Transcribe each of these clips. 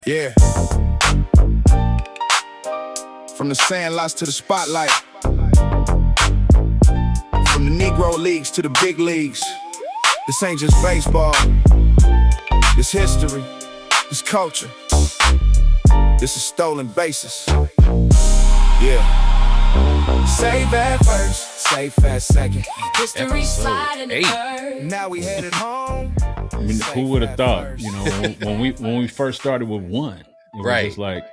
Yeah. From the sandlots to the spotlight. From the Negro leagues to the big leagues. This ain't just baseball. This history. This culture. This is stolen bases. Yeah. Save at first, safe at second. History sliding in third. Now we headed home. I mean, who would have thought? You know, when we first started with one, it was just like,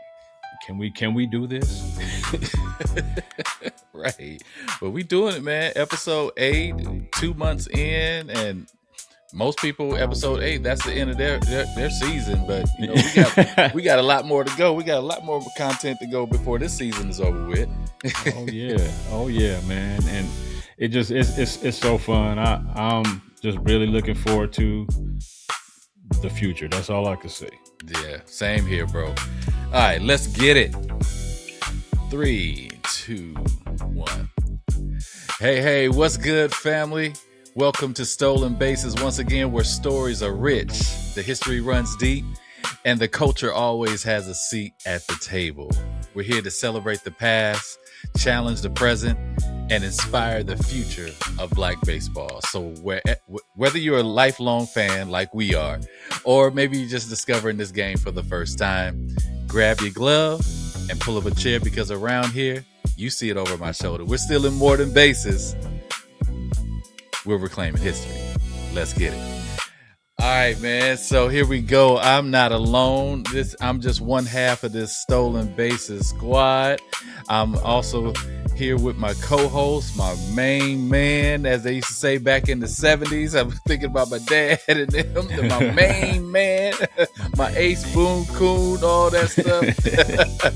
can we do this? Right. But we doing it, man. Episode 8, 2 months in, and most people, episode 8, that's the end of their season. But you know, we got a lot more to go. We got a lot more content to go before this season is over with. Oh yeah, man. And it's so fun. I'm just really looking forward to the future. That's all I can say. Yeah, same here, bro. All right, let's get it. 3, 2, 1. Hey, what's good, family? Welcome to Stolen Bases once again, where stories are rich, the history runs deep, and the culture always has a seat at the table. We're here to celebrate the past, challenge the present, and inspire the future of Black baseball. So whether you're a lifelong fan like we are, or maybe you're just discovering this game for the first time, grab your glove and pull up a chair, because around here, you see it over my shoulder. We're still in more than bases. We're reclaiming history. Let's get it. All right, man. So here we go. I'm not alone. I'm just one half of this Stolen Bases squad. I'm also here with my co-host, my main man, as they used to say back in the 70s. I'm thinking about my dad and them, my main man, my ace, boom, coon, all that stuff.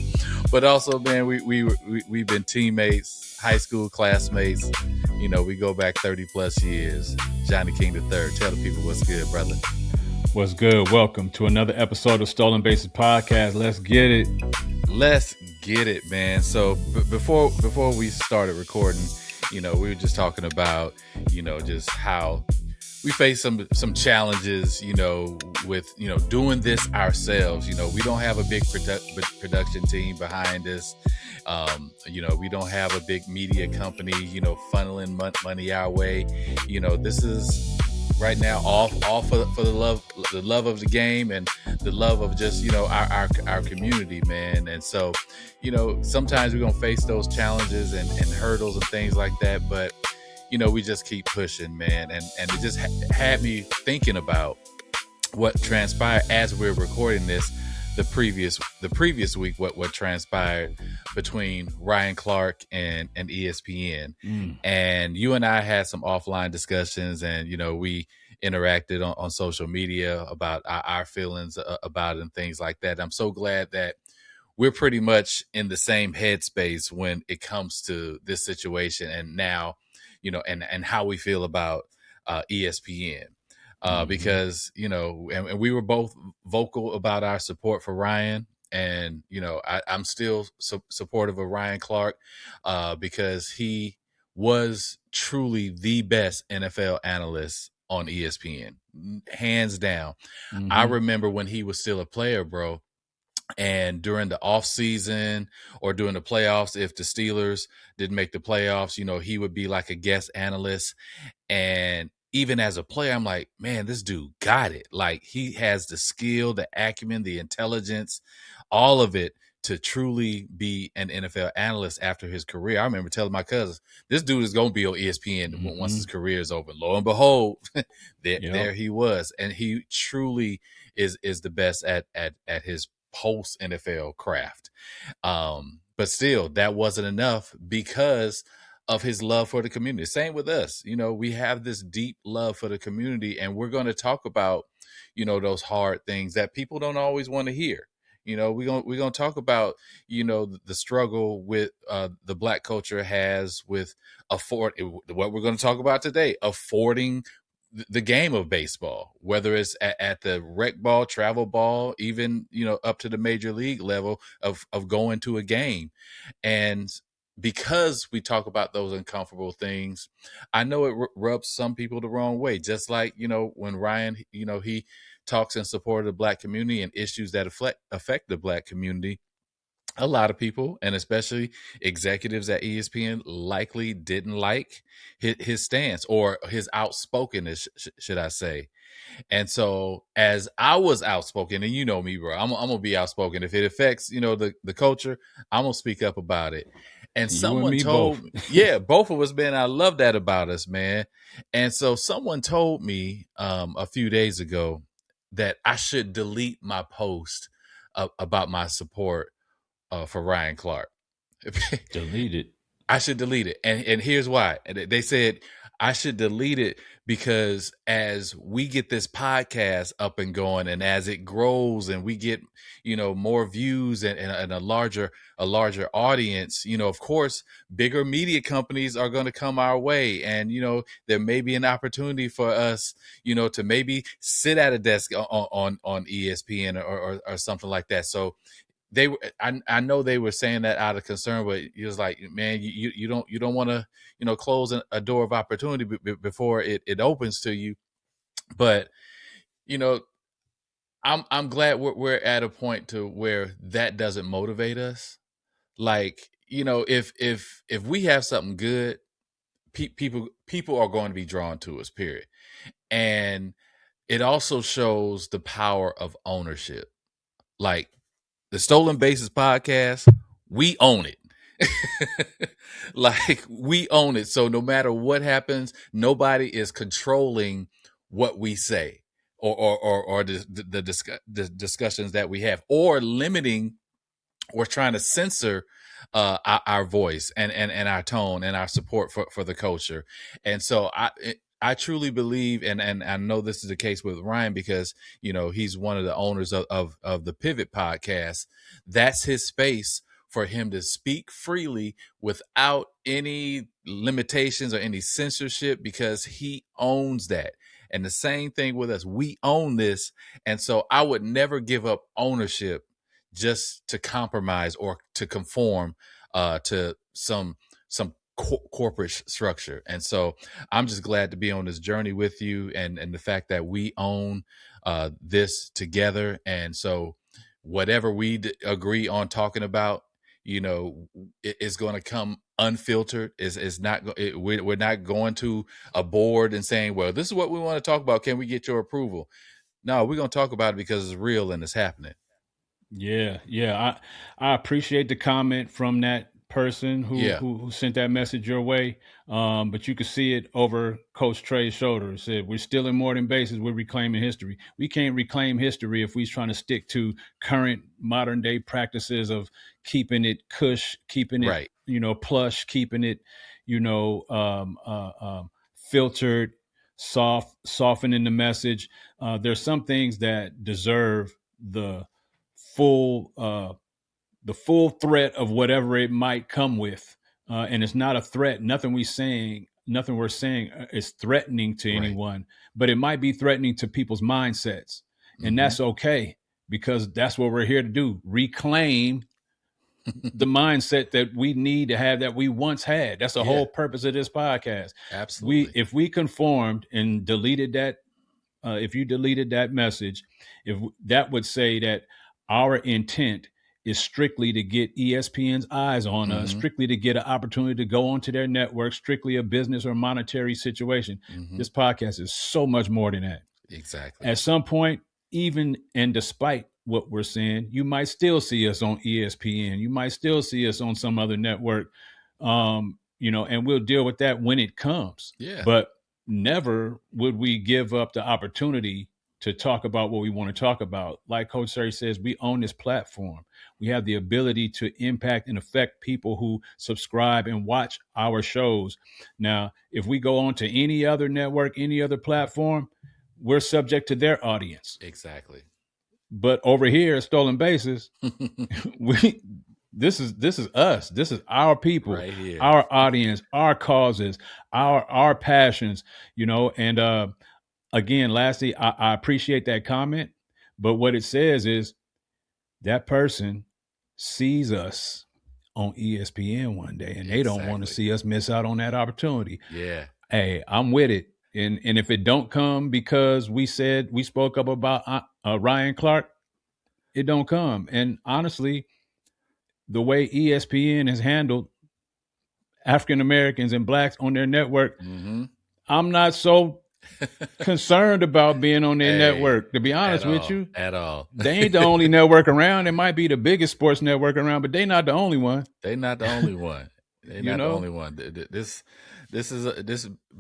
But also, man, we've been teammates, high school classmates. You know, we go back 30 plus years. Johnny King III. Tell the people what's good, brother. What's good? Welcome to another episode of Stolen Bases Podcast. Let's get it. Let's get it, man. So before we started recording, you know, we were just talking about, you know, just how we face some challenges, you know, with, you know, doing this ourselves. You know, we don't have a big production team behind us. You know, we don't have a big media company, you know, funneling money our way. You know, this is right now all for the love of the game and the love of just, you know, our community, man. And so, you know, sometimes we're gonna face those challenges and hurdles and things like that, but you know, we just keep pushing, man. And it just had me thinking about what transpired as we're recording this the previous week, what transpired between Ryan Clark and ESPN. And you and I had some offline discussions, and you know, we interacted on social media about our feelings about it and things like that. I'm so glad that we're pretty much in the same headspace when it comes to this situation, and now, you know, and how we feel about ESPN. Because, you know, and we were both vocal about our support for Ryan. And, you know, I'm still supportive of Ryan Clark because he was truly the best NFL analyst on ESPN, hands down. I remember when he was still a player, bro. And during the off season or during the playoffs, if the Steelers didn't make the playoffs, you know, he would be like a guest analyst. And even as a player, I'm like, man, this dude got it. Like, he has the skill, the acumen, the intelligence, all of it to truly be an NFL analyst after his career. I remember telling my cousins, this dude is going to be on ESPN once his career is over. Lo and behold, there he was. And he truly is the best at his post NFL craft. But still, that wasn't enough because of his love for the community. Same with us. You know, we have this deep love for the community, and we're going to talk about, you know, those hard things that people don't always want to hear. You know, we're going to talk about, you know, the struggle with the Black culture has with what we're going to talk about today, affording the game of baseball, whether it's at the rec ball, travel ball, even, you know, up to the major league level of going to a game. And because we talk about those uncomfortable things, I know it rubs some people the wrong way. Just like, you know, when Ryan, you know, he talks in support of the Black community and issues that affect the Black community, a lot of people, and especially executives at ESPN, likely didn't like his stance or his outspokenness, should I say. And so as I was outspoken, and you know me, bro, I'm gonna be outspoken. If it affects, the culture, I'm gonna speak up about it. And You and someone me both. told me, yeah, both of us, man, I love that about us, man. And so someone told me a few days ago that I should delete my post about my support for Ryan Clark. Delete it. I should delete it. And here's why. They said I should delete it because as we get this podcast up and going, and as it grows and we get, more views and a larger audience, of course, bigger media companies are going to come our way. And, there may be an opportunity for us, to maybe sit at a desk on ESPN or something like that. So I know they were saying that out of concern, but he was like, man, you don't want to, close a door of opportunity before it opens to you. But, I'm glad we're at a point to where that doesn't motivate us. Like, if we have something good, people are going to be drawn to us, period. And it also shows the power of ownership. Like, the Stolen Bases podcast, we own it. Like, we own it. So no matter what happens, nobody is controlling what we say or the discussions that we have, or limiting or trying to censor our voice and our tone and our support for the culture. And so I truly believe, and I know this is the case with Ryan because, he's one of the owners of the Pivot podcast. That's his space for him to speak freely without any limitations or any censorship, because he owns that. And the same thing with us. We own this. And so I would never give up ownership just to compromise or to conform to some corporate structure. And so I'm just glad to be on this journey with you, and the fact that we own this together. And so whatever we agree on talking about, it is going to come unfiltered. We're not going to a board and saying, well, this is what we want to talk about, can we get your approval? No, we're going to talk about it because it's real and it's happening. Yeah. I appreciate the comment from that person who sent that message your way. But you could see it over Coach Trey's shoulder. It said, we're still in more than bases. We're reclaiming history. We can't reclaim history if we're trying to stick to current modern day practices of keeping it cush, keeping it, right, plush, keeping it, filtered, softening the message. There's some things that deserve the full threat of whatever it might come with, and it's not a threat. Nothing we're saying is threatening to anyone, but it might be threatening to people's mindsets, and that's okay, because that's what we're here to do: reclaim the mindset that we need to have, that we once had. That's the whole purpose of this podcast. Absolutely. If we conformed and deleted that, if you deleted that message, if that would say that our intent is strictly to get ESPN's eyes on us, strictly to get an opportunity to go onto their network, strictly a business or monetary situation. This podcast is so much more than that. Exactly. At some point, even and despite what we're saying, you might still see us on ESPN. You might still see us on some other network, and we'll deal with that when it comes. Yeah. But never would we give up the opportunity to talk about what we want to talk about. Like Coach Terry says, we own this platform. We have the ability to impact and affect people who subscribe and watch our shows. Now, if we go on to any other network, any other platform, we're subject to their audience. Exactly. But over here at Stolen Bases, this is us. This is our people, right here. Our audience, our causes, our passions, and again, lastly, I appreciate that comment, but what it says is that person sees us on ESPN one day, and they don't want to see us miss out on that opportunity. Yeah. Hey, I'm with it. And if it don't come because we spoke up about Ryan Clark, it don't come. And honestly, the way ESPN has handled African Americans and blacks on their network, I'm not so concerned about being on their network, to be honest with you. At all. They ain't the only network around. It might be the biggest sports network around, but they not the only one. They not the only one. They're not the only one. This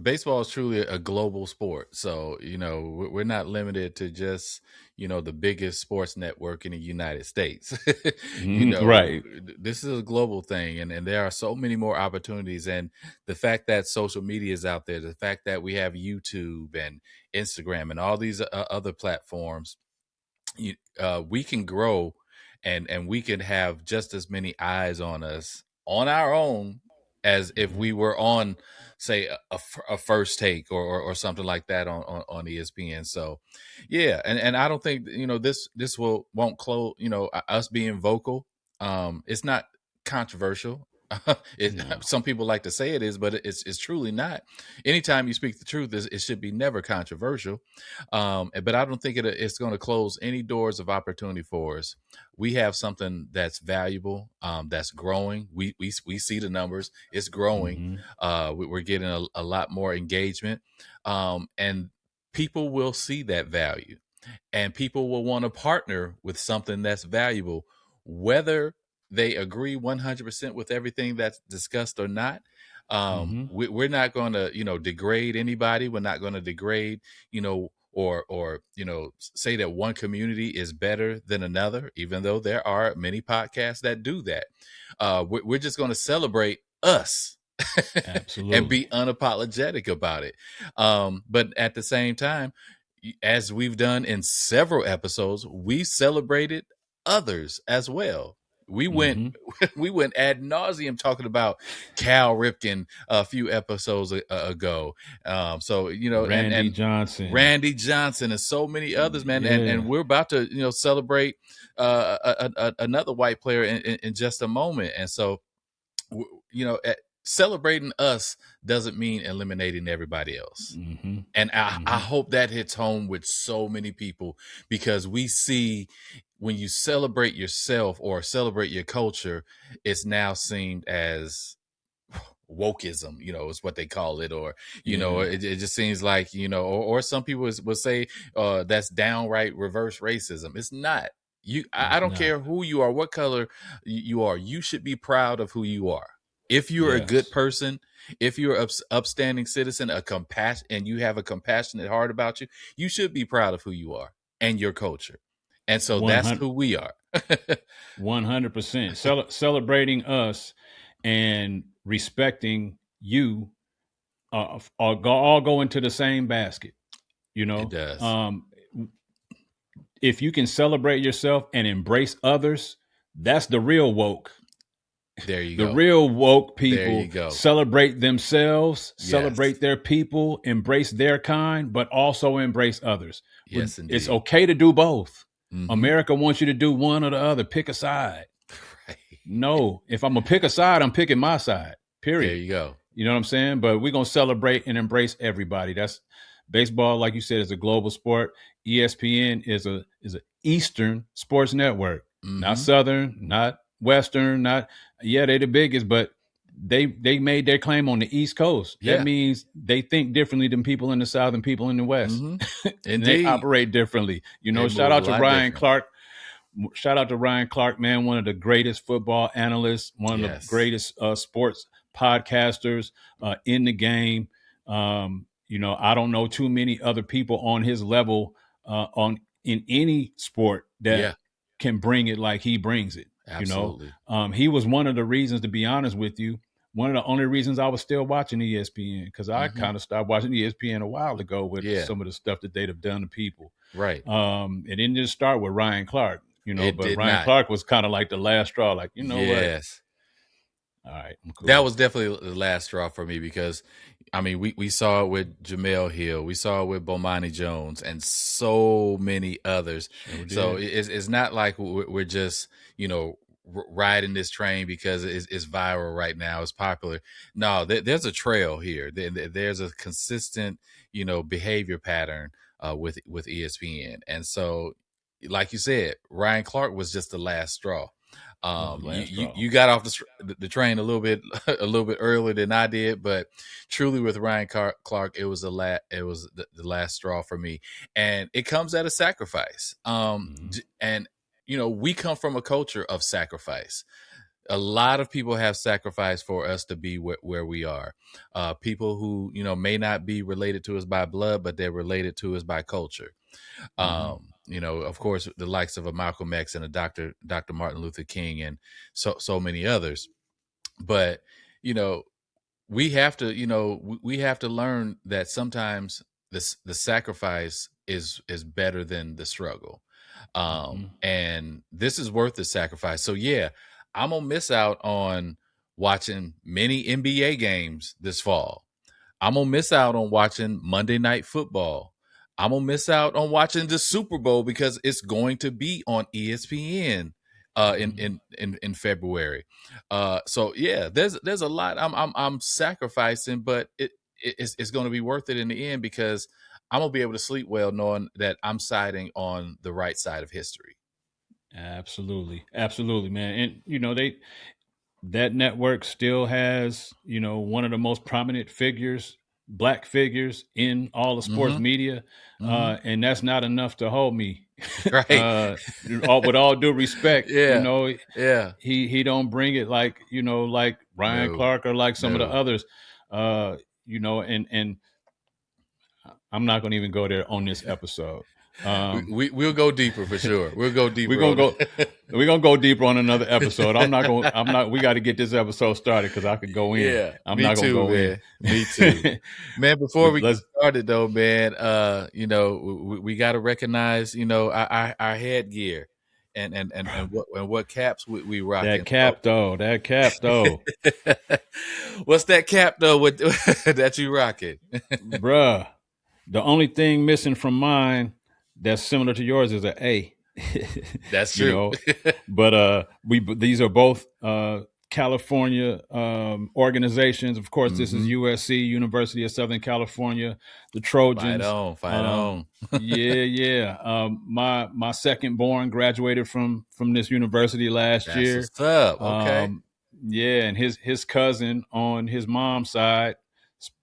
baseball is truly a global sport. So, we're not limited to just, the biggest sports network in the United States. Right. This is a global thing. And there are so many more opportunities. And the fact that social media is out there, the fact that we have YouTube and Instagram and all these other platforms, we can grow and we can have just as many eyes on us on our own as if we were on, say, a First Take or something like that on ESPN. So, yeah, and I don't think this won't close. Us being vocal, it's not controversial. Some people like to say it is, but it's truly not. Anytime you speak the truth, it should be never controversial. But I don't think it's going to close any doors of opportunity for us. We have something that's valuable, that's growing. We see the numbers; it's growing. We're getting a lot more engagement, and people will see that value, and people will want to partner with something that's valuable, whether they agree 100% with everything that's discussed or not. We're not going to, degrade anybody. We're not going to degrade, or say that one community is better than another, even though there are many podcasts that do that. We're just going to celebrate us. Absolutely. And be unapologetic about it. But at the same time, as we've done in several episodes, we celebrated others as well. We went ad nauseum talking about Cal Ripken a few episodes ago. Randy Johnson, and so many others, man. Yeah. And we're about to celebrate another white player in just a moment. And so celebrating us doesn't mean eliminating everybody else. And I hope that hits home with so many people, because we see when you celebrate yourself or celebrate your culture, it's now seen as wokeism, is what they call it, or it just seems like or some people will say that's downright reverse racism. It's not. I don't care who you are, what color you are. You should be proud of who you are. If you're a good person, if you're an upstanding citizen, and you have a compassionate heart about you, you should be proud of who you are and your culture. And so that's who we are. 100%. Celebrating us and respecting you all go into the same basket. It does. If you can celebrate yourself and embrace others, that's the real woke. There you go. The real woke people celebrate themselves, celebrate their people, embrace their kind, but also embrace others. Yes, indeed. It's okay to do both. America wants you to do one or the other. Pick a side. Right. No, if I'm going to pick a side, I'm picking my side. Period. There you go. You know what I'm saying? But we're going to celebrate and embrace everybody. That's baseball, like you said, is a global sport. ESPN is an Eastern sports network, not Southern, not Western, they're the biggest, but they made their claim on the East Coast. That means they think differently than people in the South and people in the West. And they operate differently. Shout out to Ryan Clark. Shout out to Ryan Clark, man, one of the greatest football analysts, one of the greatest sports podcasters in the game. I don't know too many other people on his level in any sport that can bring it like he brings it. Absolutely. He was one of the reasons, to be honest with you, one of the only reasons I was still watching ESPN, because I kind of stopped watching ESPN a while ago with some of the stuff that they'd have done to people. Right. It didn't just start with Ryan Clark, but Ryan Clark was kind of like the last straw. Like, what? All right. Cool. That was definitely the last straw for me, because we saw it with Jamel Hill, we saw it with Bomani Jones, and so many others. So it's not like we're just riding this train because it's viral right now, it's popular. No, there's a trail here. There's a consistent, behavior pattern with ESPN. And so, like you said, Ryan Clark was just the last straw. You got off the train a little bit earlier than I did, but truly with Ryan Clark, it was the last straw for me, and it comes at a sacrifice. And we come from a culture of sacrifice. A lot of people have sacrificed for us to be where we are. People who may not be related to us by blood, but they're related to us by culture. Of course, the likes of a Malcolm X and a Dr. Martin Luther King and so many others. But, we have to learn that sometimes the sacrifice is better than the struggle. And this is worth the sacrifice. So yeah, I'm going to miss out on watching many NBA games this fall. I'm going to miss out on watching Monday Night Football. I'm going to miss out on watching the Super Bowl because it's going to be on ESPN in February. So yeah, there's a lot I'm sacrificing, but it's going to be worth it in the end because I'm going to be able to sleep well knowing that I'm siding on the right side of history. Absolutely, man. And that network still has one of the most prominent black figures in all the sports media, and that's not enough to hold me. Right. With all due respect, yeah, he don't bring it like like Ryan Clark or like some of the others, and I'm not going to even go there on this episode. We'll go deeper for sure. We'll go deeper. We're gonna go deeper on another episode. We got to get this episode started because I could go in. Yeah, I'm not gonna go in. Me too, man. Before we get started though, man, we got to recognize our headgear and what caps we rock. That cap though. What's that cap though? That you rocking, bruh? The only thing missing from mine that's similar to yours is an A. That's true. But these are both California organizations. Of course, this is USC, University of Southern California, the Trojans. Fight on. Yeah. My second born graduated from this university last year. What's up? Okay. And his cousin on his mom's side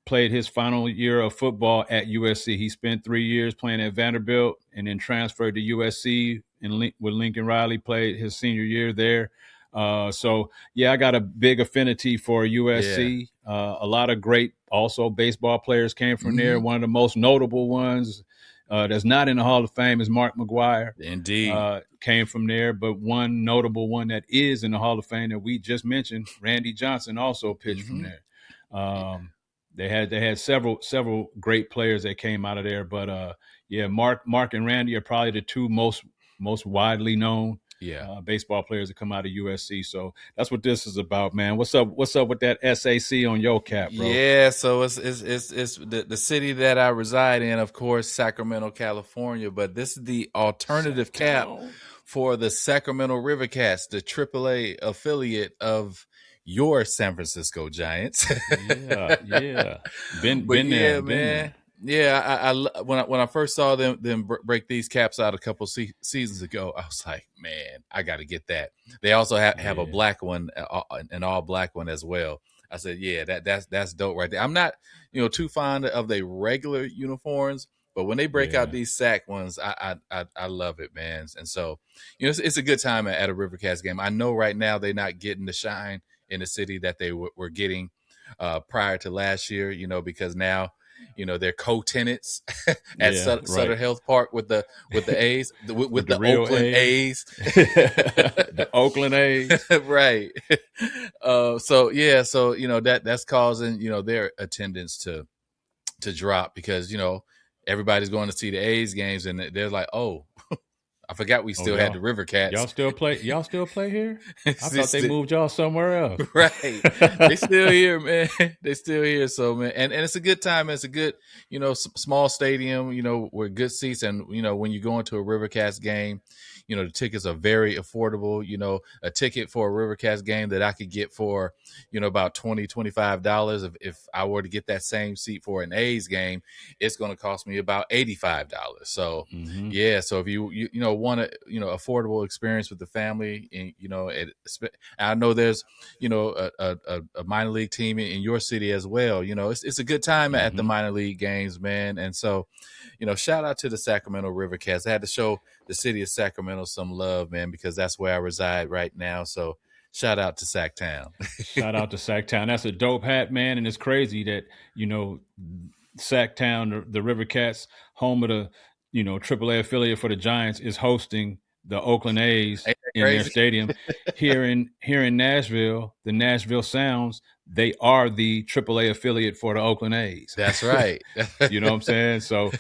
played his final year of football at USC. He spent 3 years playing at Vanderbilt and then transferred to USC and with Lincoln Riley, played his senior year there. So I got a big affinity for USC. Yeah. A lot of great also baseball players came from there. One of the most notable ones that's not in the Hall of Fame is Mark McGwire. Indeed. Came from there, but one notable one that is in the Hall of Fame that we just mentioned, Randy Johnson, also pitched from there. They had several great players that came out of there, but Mark and Randy are probably the two most widely known baseball players that come out of USC. So that's what this is about, man. What's up with that SAC on your cap, bro? Yeah, so it's the city that I reside in, of course, Sacramento, California. But this is the alternative cap for the Sacramento Rivercats, the AAA affiliate of your San Francisco Giants. Yeah. Been there, man. Yeah, I when I first saw them break these caps out a couple seasons ago, I was like, man, I got to get that. They also have a black one, an all black one as well. I said, yeah, that's dope right there. I'm not too fond of the regular uniforms, but when they break out these SAC ones, I love it, man. And so it's a good time at a Rivercats game. I know right now they're not getting the shine in the city that they were getting prior to last year, because now they're co-tenants at Sutter Health Park with the A's, with the Oakland A's. The Oakland A's. Right. So that's causing their attendance to drop because everybody's going to see the A's games and they're like, oh, I forgot we still had the Rivercats. Y'all still play here? I thought they moved y'all somewhere else. Right. They still here, man. They still here. So, man, and it's a good time. It's a good, small stadium, with good seats. And, when you go into a Rivercats game, the tickets are very affordable. A ticket for a River Cats game that I could get for, about $20-$25. If I were to get that same seat for an A's game, it's going to cost me about $85. So Mm-hmm. yeah, so if you want a affordable experience with the family, and I know there's a minor league team in your city as well. It's a good time at the Mm-hmm. minor league games, man. And so, shout out to the Sacramento River Cats. I had to show the city of Sacramento some love, man, because that's where I reside right now. So shout out to Sacktown. Shout out to Sacktown. That's a dope hat, man. And it's crazy that, Sacktown, the River Cats, home of the, AAA affiliate for the Giants, is hosting the Oakland A's Ain't that in their crazy? stadium. Here in Nashville, the Nashville Sounds, they are the AAA affiliate for the Oakland A's. That's right. You know what I'm saying? So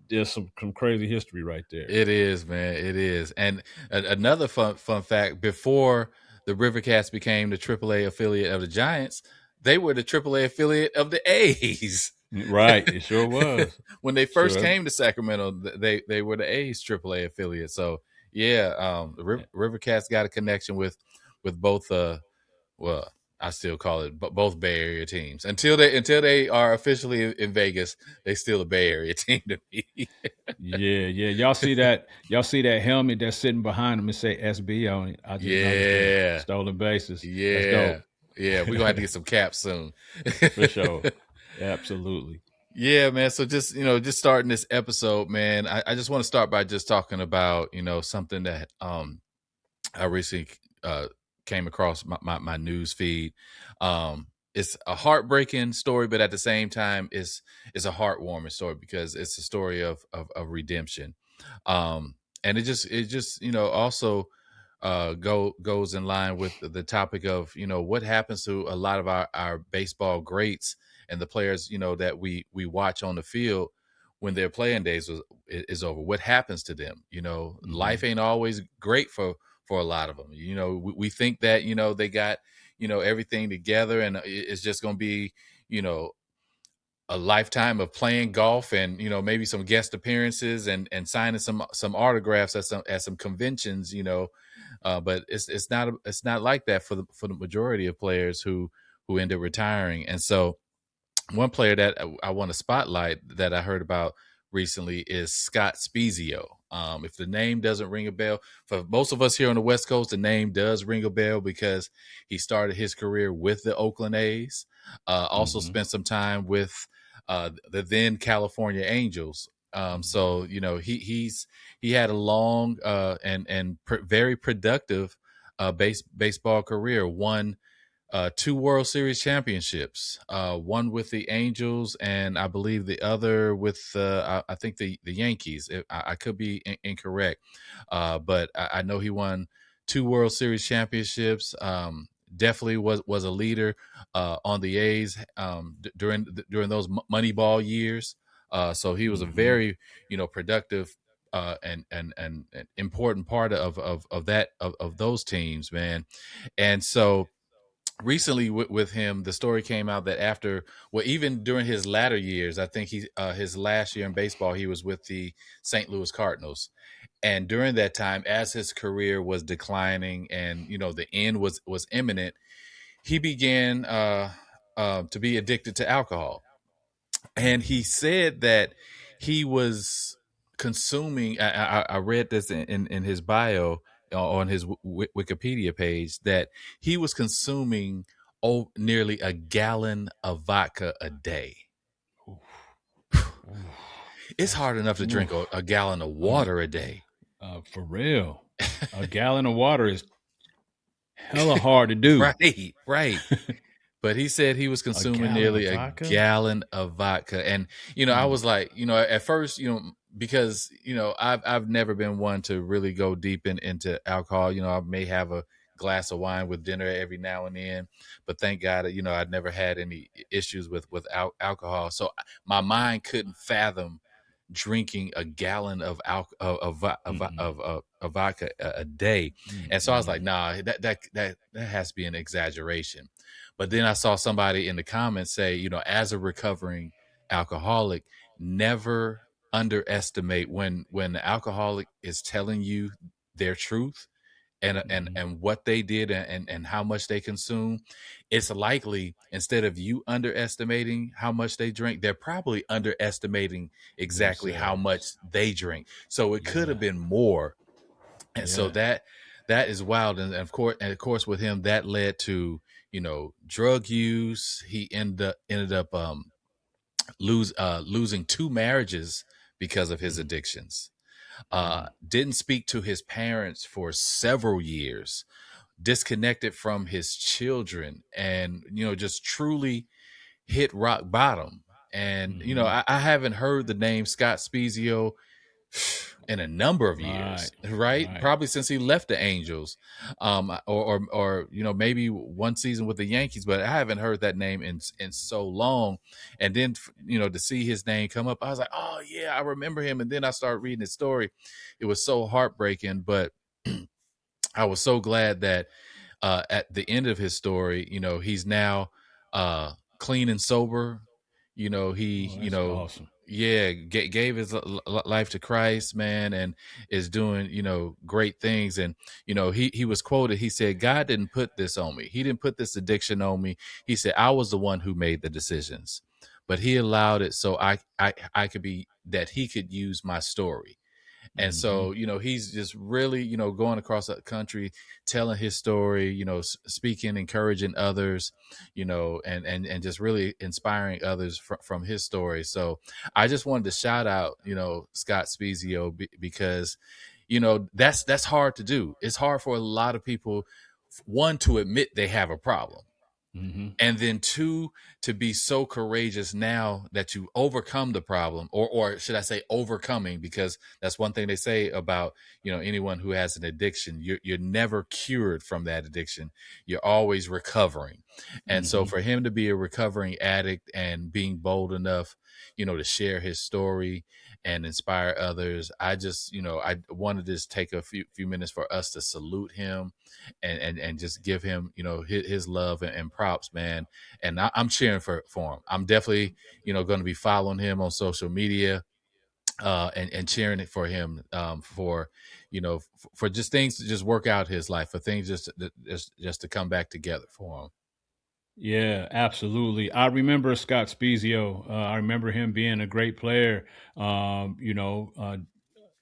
there's some crazy history right there. It is, man. It is. And another fun fact: before the River Cats became the AAA affiliate of the Giants, they were the AAA affiliate of the A's. Right, it sure was. When they first came to Sacramento, they were the A's AAA affiliate. So yeah, the River Cats got a connection with both. Well, I still call it both Bay Area teams until they are officially in Vegas. They still a Bay Area team to me. Yeah. Y'all see that helmet that's sitting behind them and say SB on it? I just noticed that. Stolen bases. Yeah. That's dope. Yeah, we're gonna have to get some caps soon. For sure. Absolutely. Yeah, man. So just starting this episode, man, I just want to start by just talking about, something that I recently came across my news feed. It's a heartbreaking story, but at the same time, it's a heartwarming story because it's a story of redemption. And it just also goes in line with the topic of what happens to a lot of our baseball greats and the players that we watch on the field when their playing days is over. What happens to them? Mm-hmm. Life ain't always great for a lot of them. We think that they got everything together and it's just gonna be a lifetime of playing golf and maybe some guest appearances and signing some autographs at some conventions, but it's not like that for the majority of players who end up retiring. And so one player that I want to spotlight that I heard about recently is Scott Spiezio. If the name doesn't ring a bell, for most of us here on the West Coast, the name does ring a bell because he started his career with the Oakland A's. Also spent some time with the then California Angels. So he had a long and very productive baseball career. Won 2 World Series championships, one with the Angels, and I believe the other with I think the Yankees. I could be incorrect, but I know he won 2 World Series championships. Definitely was a leader on the A's during those Moneyball years. So he was a very productive and important part of that of those teams, man. And so recently with him, the story came out that even during his latter years, I think his last year in baseball, he was with the St. Louis Cardinals. And during that time, as his career was declining and, the end was imminent, he began to be addicted to alcohol. And he said that he was consuming, I read this in his bio on his Wikipedia page, that he was consuming nearly a gallon of vodka a day. It's hard enough to drink a gallon of water a day. For real. A gallon of water is hella hard to do. Right. But he said he was consuming nearly a gallon of vodka. And, I was like, at first, because, I've never been one to really go deep into alcohol. I may have a glass of wine with dinner every now and then, but thank God, I'd never had any issues with alcohol. So my mind couldn't fathom drinking a gallon of vodka a day. And so I was like, nah, that has to be an exaggeration. But then I saw somebody in the comments say, as a recovering alcoholic, never underestimate when the alcoholic is telling you their truth and what they did and how much they consume. It's likely, instead of you underestimating how much they drink, they're probably underestimating exactly how much themselves. they drink. So it could have Yeah. been more. And so Yeah. that is wild. And of course with him, that led to, drug use. He ended up losing two marriages because of his Mhm. addictions. Mhm. Didn't speak to his parents for several years, disconnected from his children, and just truly hit rock bottom. And Mhm. I haven't heard the name Scott Spiezio in a number of Right. years, right? Right. Probably since he left the Angels, or maybe one season with the Yankees, but I haven't heard that name in so long. And then to see his name come up, I was like, oh yeah, I remember him. And then I started reading his story. It was so heartbreaking, but I was so glad that at the end of his story, he's now clean and sober. He, Oh, that's awesome. yeah, gave his life to Christ, man, and is doing, great things. And, he was quoted. He said, God didn't put this on me. He didn't put this addiction on me. He said, I was the one who made the decisions, but he allowed it so I could be, that he could use my story. And Mhm. so, he's just really, going across the country, telling his story, speaking, encouraging others, and just really inspiring others from his story. So I just wanted to shout out, Scott Spiezio, because, that's hard to do. It's hard for a lot of people, one, to admit they have a problem. Mhm. And then two, to be so courageous now that you overcome the problem, or should I say overcoming, because that's one thing they say about, anyone who has an addiction. You're never cured from that addiction. You're always recovering. And so Mhm. for him to be a recovering addict and being bold enough, to share his story and inspire others, I just, I wanted to just take a few minutes for us to salute him and just give him, his love and props, man. And I'm cheering for him. I'm definitely, going to be following him on social media, and cheering it for him, for, for just things to just work out his life, for things just to come back together for him. Yeah, absolutely. I remember Scott Spiezio. I remember him being a great player.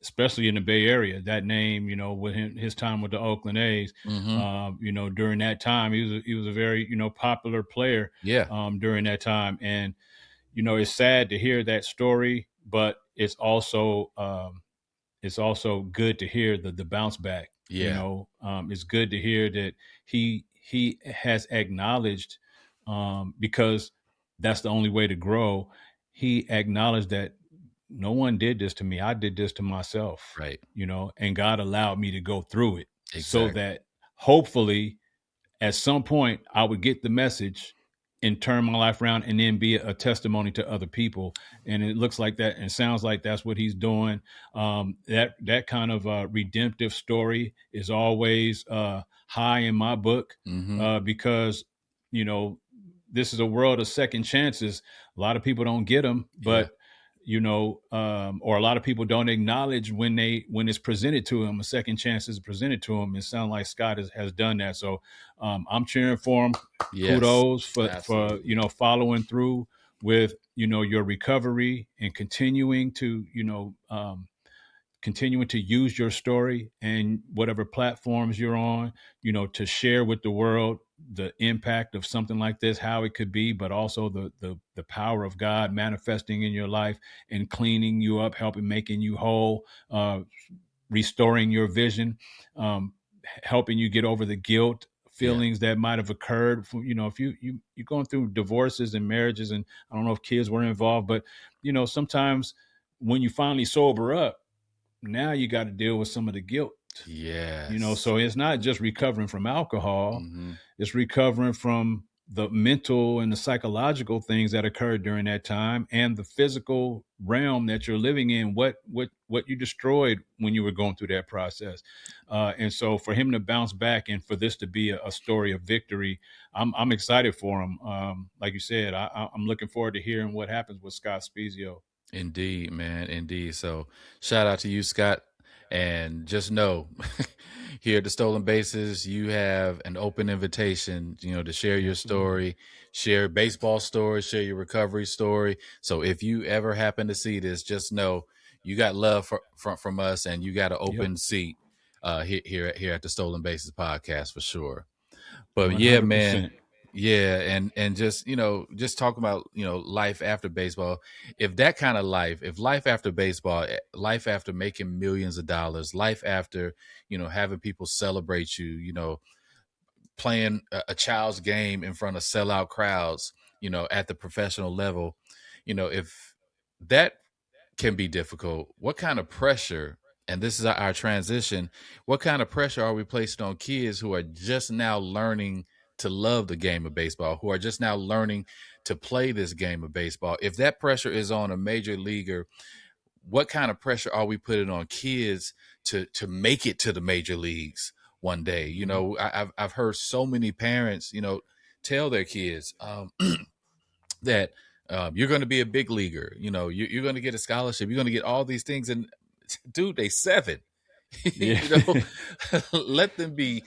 Especially in the Bay Area. That name, with his time with the Oakland A's, Mm-hmm. during that time, he was a very popular player Yeah. during that time, and it's sad to hear that story, but it's also good to hear the bounce back. Yeah. It's good to hear that he has acknowledged, because that's the only way to grow. He acknowledged that no one did this to me. I did this to myself, Right. and God allowed me to go through it so Exactly. that hopefully at some point I would get the message and turn my life around and then be a testimony to other people. And it looks like that and sounds like that's what he's doing. That kind of redemptive story is always high in my book, Mm-hmm. because, you know, this is a world of second chances. A lot of people don't get them, Yeah. but or a lot of people don't acknowledge when it's presented to them. A second chance is presented to them. It sounds like Scott has done that. So I'm cheering for him. Yes. Kudos for Absolutely. following through with your recovery and continuing to use your story and whatever platforms you're on, to share with the world the impact of something like this, how it could be, but also the power of God manifesting in your life and cleaning you up, helping making you whole, restoring your vision, helping you get over the guilt Yeah. feelings that might have occurred. If you're going through divorces and marriages, and I don't know if kids were involved, but sometimes when you finally sober up, now you got to deal with some of the guilt. Yes. So it's not just recovering from alcohol, Mm-hmm. it's recovering from the mental and the psychological things that occurred during that time and the physical realm that you're living in, what you destroyed when you were going through that process. And so for him to bounce back and for this to be a story of victory, I'm excited for him. Like you said, I'm looking forward to hearing what happens with Scott Spiezio. Indeed, man. Indeed. So shout out to you, Scott. And just know here at the Stolen Bases, you have an open invitation, to share your Absolutely. story, share baseball stories, share your recovery story. So if you ever happen to see this, just know you got love from us, and you got an Yep. open seat here at the Stolen Bases podcast for sure. But yeah, man. 100%. Yeah, and just just talking about life after baseball. If that kind of life, if life after baseball, life after making millions of dollars, life after having people celebrate you, playing a child's game in front of sellout crowds, at the professional level, if that can be difficult, what kind of pressure, and this is our transition, what kind of pressure are we placing on kids who are just now learning to love the game of baseball, who are just now learning to play this game of baseball? If that pressure is on a major leaguer, what kind of pressure are we putting on kids to make it to the major leagues one day? I've heard so many parents, tell their kids, that you're going to be a big leaguer. You're going to get a scholarship. You're going to get all these things. And dude, they 7. Yeah. let them be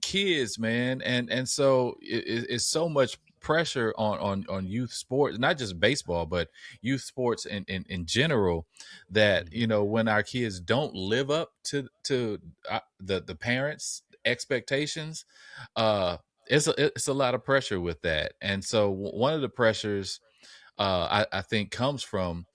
kids, man. And so it's so much pressure on youth sports, not just baseball, but youth sports in general, that when our kids don't live up to the parents' expectations, it's a lot of pressure with that. And so one of the pressures I think comes from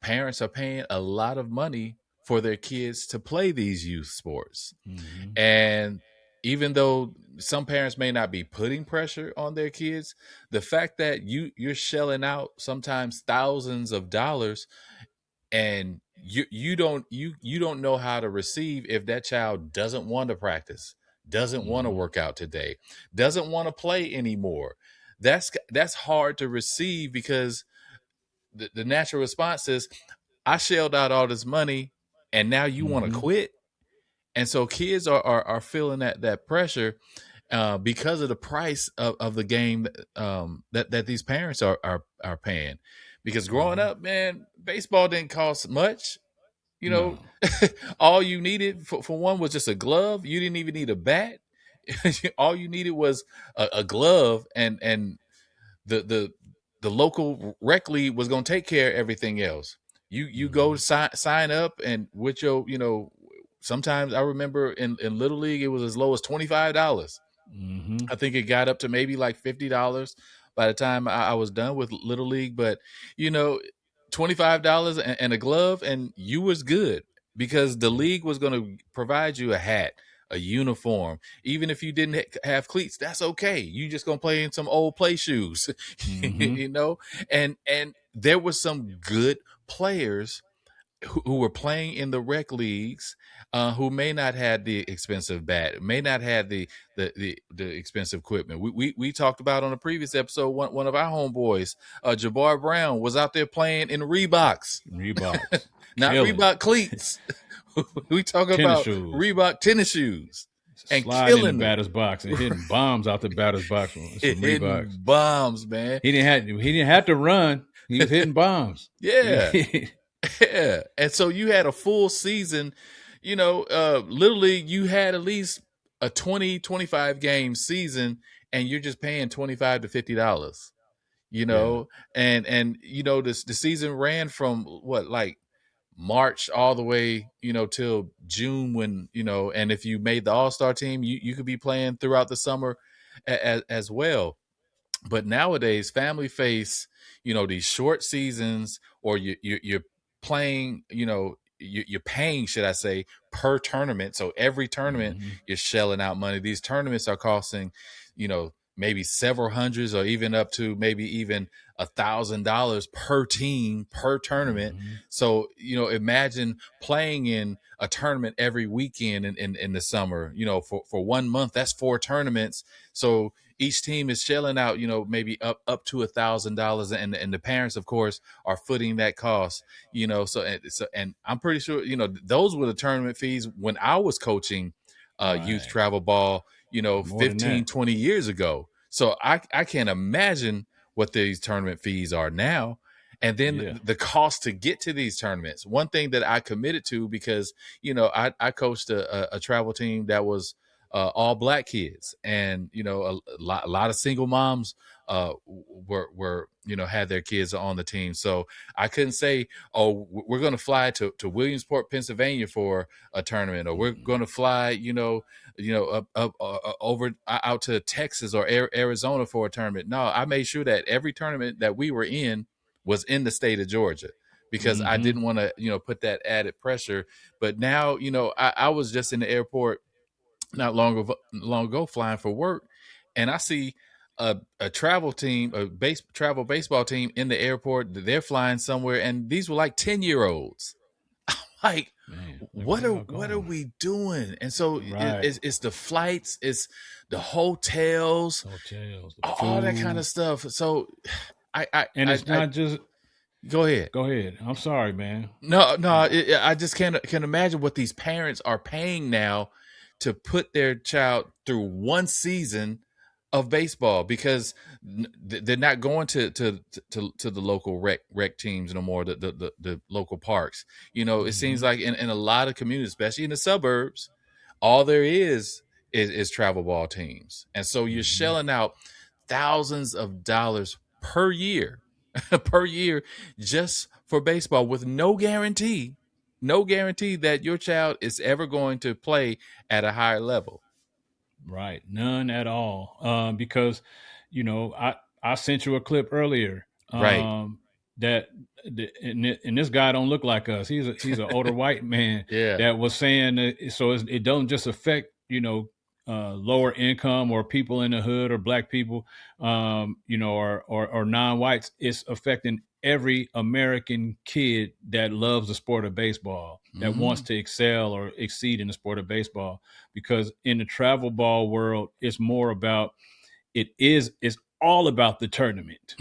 parents are paying a lot of money for their kids to play these youth sports. Mm-hmm. And even though some parents may not be putting pressure on their kids, the fact that you're shelling out sometimes thousands of dollars, and you don't know how to receive if that child doesn't want to practice, doesn't want to Mm-hmm. work out today, doesn't want to play anymore. That's hard to receive, because the natural response is, I shelled out all this money and now you want to Mm-hmm. quit. And so kids are feeling that pressure because of the price of the game, that these parents are paying. Because growing Mm-hmm. up, man, baseball didn't cost much. You know, No. all you needed for one was just a glove. You didn't even need a bat. All you needed was a glove, and the the local rec league was going to take care of everything else. You go Mm-hmm. sign up, and with your sometimes I remember in little league it was as low as $25. Mm-hmm. I think it got up to maybe like $50 by the time I was done with little league. But you know, $25 and a glove, and you was good, because the Yep. league was going to provide you a hat, a uniform. Even if you didn't have cleats, that's okay. You just gonna play in some old play shoes, Mm-hmm. you know. And there were some good players who were playing in the rec leagues, who may not have the expensive bat, may not have the expensive equipment. We talked about on a previous episode, one of our homeboys, Jabbar Brown, was out there playing in Reeboks, Reeboks. not Killing. Reebok cleats. We talk Tennis about shoes. Reebok tennis shoes, and Sliding in the killing them, batter's box and hitting bombs out the batter's box with some hitting Reeboks. bombs, man. He didn't have to run. He was hitting bombs. Yeah. Yeah. And so you had a full season, little league, you had at least a 20-25 game season, and you're just paying $25 to $50, Yeah. and the season ran from what, like March all the way, till June, when, and if you made the All-Star team, you could be playing throughout the summer as well. But nowadays, family face, these short seasons, or you're playing, you're paying, should I say, per tournament. So every tournament Mm-hmm. you're shelling out money. These tournaments are costing, maybe several hundreds, or even up to maybe even $1,000 per team per tournament. Mm-hmm. So imagine playing in a tournament every weekend in the summer. For 1 month, that's 4 tournaments. So each team is shelling out, maybe up to $1,000, and the parents, of course, are footing that cost. And I'm pretty sure, those were the tournament fees when I was coaching youth Right. travel ball, More than 15, that. 20 years ago. So I can't imagine what these tournament fees are now. And then the cost to get to these tournaments. One thing that I committed to, because, I coached a travel team that was all black kids, and, a lot of single moms were had their kids on the team. So I couldn't say, oh, we're going to fly to Williamsport, Pennsylvania for a tournament, or we're going to fly, up over out to Texas or Arizona for a tournament. No, I made sure that every tournament that we were in was in the state of Georgia, because I didn't want to, put that added pressure. But now, I was just in the airport not long ago flying for work, and I see a travel team, travel baseball team in the airport. They're flying somewhere, and these were like 10-year-olds. Like, Man, what are we doing? And so it's the flights, it's the hotels, all that kind of stuff. So it's not just. Go ahead. I'm sorry, man. No, I just can imagine what these parents are paying now to put their child through one season of baseball, because they're not going to the local rec teams no more, the local parks. It seems like in a lot of communities, especially in the suburbs, all there is travel ball teams. And so you're shelling out thousands of dollars per year just for baseball, with no guarantee that your child is ever going to play at a higher level. Right. None at all. Because, I sent you a clip earlier. Right. That and this guy don't look like us. He's an older white man. Yeah. That was saying that, so it don't just affect, lower income or people in the hood or black people, or non-whites. It's affecting every American kid that loves the sport of baseball, that wants to excel or exceed in the sport of baseball. Because in the travel ball world, it's more about, it's all about the tournament.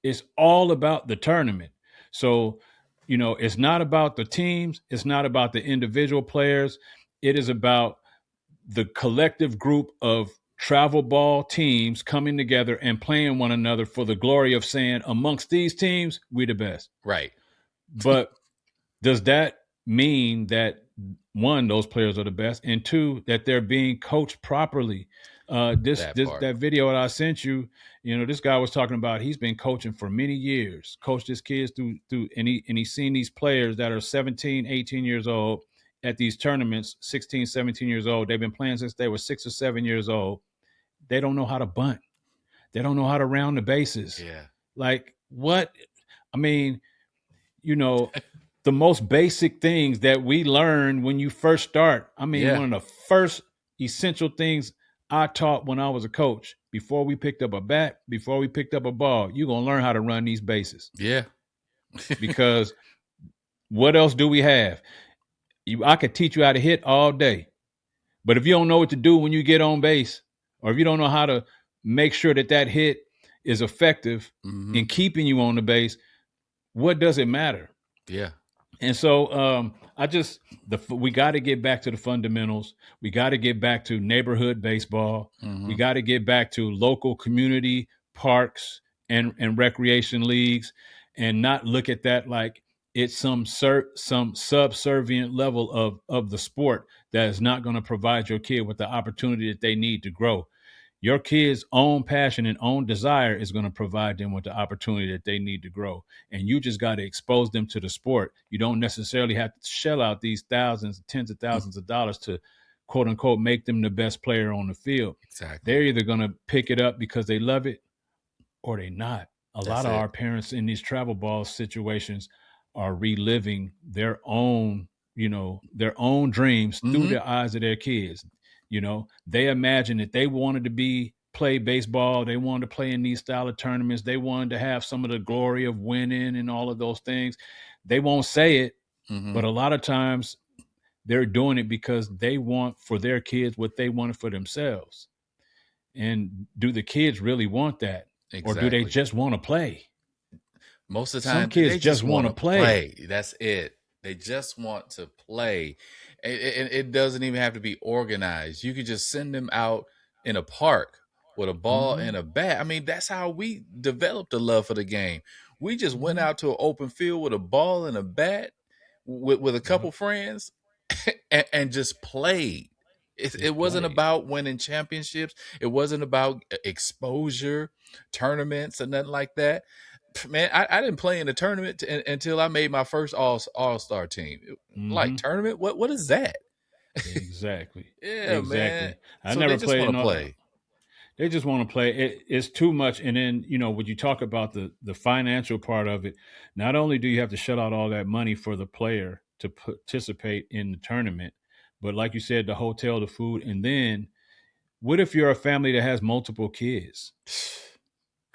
It's all about the tournament. So, it's not about the teams. It's not about the individual players. It is about the collective group of travel ball teams coming together and playing one another for the glory of saying, amongst these teams, we're the best. Right. But does that mean that, one, those players are the best, and two, that they're being coached properly? That video that I sent you, this guy was talking about, he's been coaching for many years, coached his kids through, and he's seen these players that are 17, 18 years old at these tournaments, 16, 17 years old. They've been playing since they were 6 or 7 years old. They don't know how to bunt. They don't know how to round the bases. Yeah. Like, what? I mean, the most basic things that we learn when you first start. I mean, one of the first essential things I taught when I was a coach, before we picked up a bat, before we picked up a ball, you're going to learn how to run these bases. Yeah. Because what else do we have? I could teach you how to hit all day. But if you don't know what to do when you get on base, or if you don't know how to make sure that hit is effective in keeping you on the base, what does it matter? Yeah. And so we got to get back to the fundamentals. We got to get back to neighborhood baseball. We got to get back to local community parks and recreation leagues, and not look at that like it's some subservient level of the sport that is not going to provide your kid with the opportunity that they need to grow. Your kids' own passion and own desire is going to provide them with the opportunity that they need to grow. And you just got to expose them to the sport. You don't necessarily have to shell out these thousands, tens of thousands of dollars to, quote unquote, make them the best player on the field. Exactly. They're either going to pick it up because they love it, or they not. A lot of our parents in these travel ball situations are reliving their own, their own dreams through the eyes of their kids. They imagine that they wanted to play baseball. They wanted to play in these style of tournaments. They wanted to have some of the glory of winning and all of those things. They won't say it, but a lot of times they're doing it because they want for their kids what they wanted for themselves. And do the kids really want that? Exactly. Or do they just want to play? Most of the time, some kids just want to play. That's it. They just want to play. And it doesn't even have to be organized. You could just send them out in a park with a ball and a bat. I mean, that's how we developed a love for the game. We just went Mm-hmm. out to an open field with a ball and a bat with a couple Yep. friends and just played. It Just wasn't play. about winning championships. It wasn't about exposure, tournaments, or nothing like that. Man, I didn't play in a tournament until I made my first all-star team. Like, Mm-hmm. tournament? What is that? Exactly. Yeah, man. Exactly. I So they never just played want in to no. play. They just want to play. It's too much. And then, when you talk about the financial part of it, not only do you have to shell out all that money for the player to participate in the tournament, but like you said, the hotel, the food, and then what if you're a family that has multiple kids?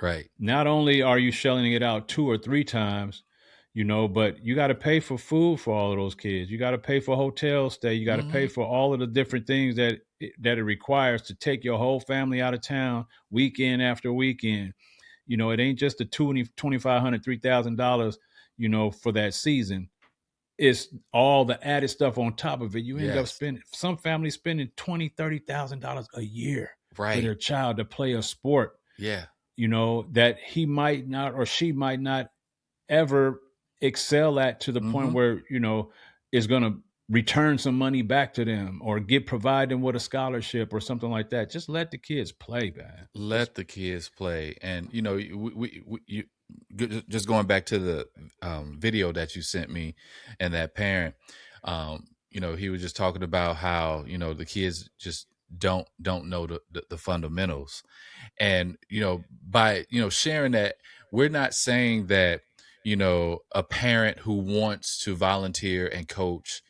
Right. Not only are you shelling it out 2 or 3 times, but you got to pay for food for all of those kids. You got to pay for hotel stay. You got to pay Mm-hmm. for all of the different things that it requires to take your whole family out of town weekend after weekend. It ain't just the $2,500, $3,000, for that season. It's all the added stuff on top of it. You end up Yes. spending, some families spending $20,000, $30,000 a year for Right. their child to play a sport, Yeah. that he might not or she might not ever excel at, to the point Mm-hmm. where, is going to return some money back to them or provide them with a scholarship or something like that. Just let the kids play, man. Just Let the kids play. And, just going back to the video that you sent me and that parent, he was just talking about how, the kids just don't know the fundamentals. And by sharing that, we're not saying that a parent who wants to volunteer and coach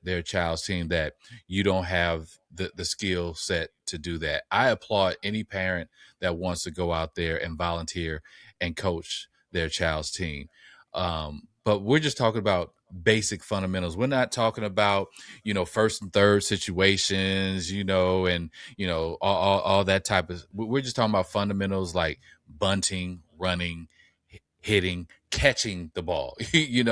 their child's team, that you don't have the skill set to do that. I applaud any parent that wants to go out there and volunteer and coach their child's team. But we're just talking about basic fundamentals. We're not talking about first and third situations, and all that type of. We're just talking about fundamentals like bunting, running, hitting, catching the ball. yeah.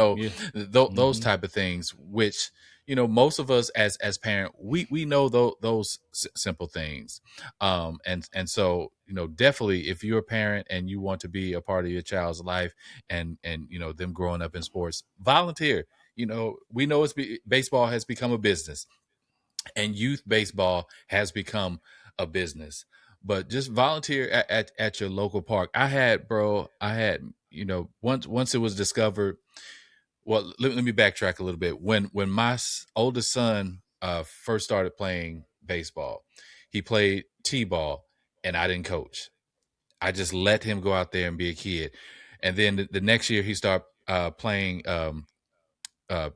Those Mm-hmm. type of things, which most of us as parent, we know those simple things. And so definitely, if you're a parent and you want to be a part of your child's life and them growing up in sports, volunteer. We know baseball has become a business, and youth baseball has become a business. But just volunteer at your local park. I had once it was discovered. Well, let me backtrack a little bit. When my oldest son first started playing baseball, he played t-ball, and I didn't coach. I just let him go out there and be a kid. And then the next year he started playing uh,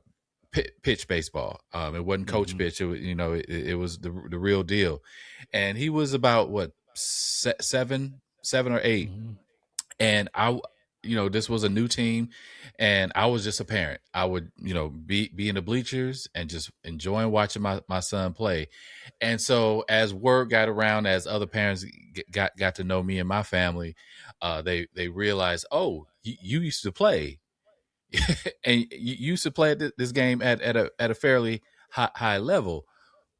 pitch baseball. It wasn't coach Mm-hmm. pitch. It was, it was the real deal. And he was about what, 7 or 8. Mm-hmm. And this was a new team, and I was just a parent. I would, be in the bleachers and just enjoying watching my son play. And so as word got around, as other parents got to know me and my family, they realized, oh, you used to play. And you used to play this game at a fairly high level.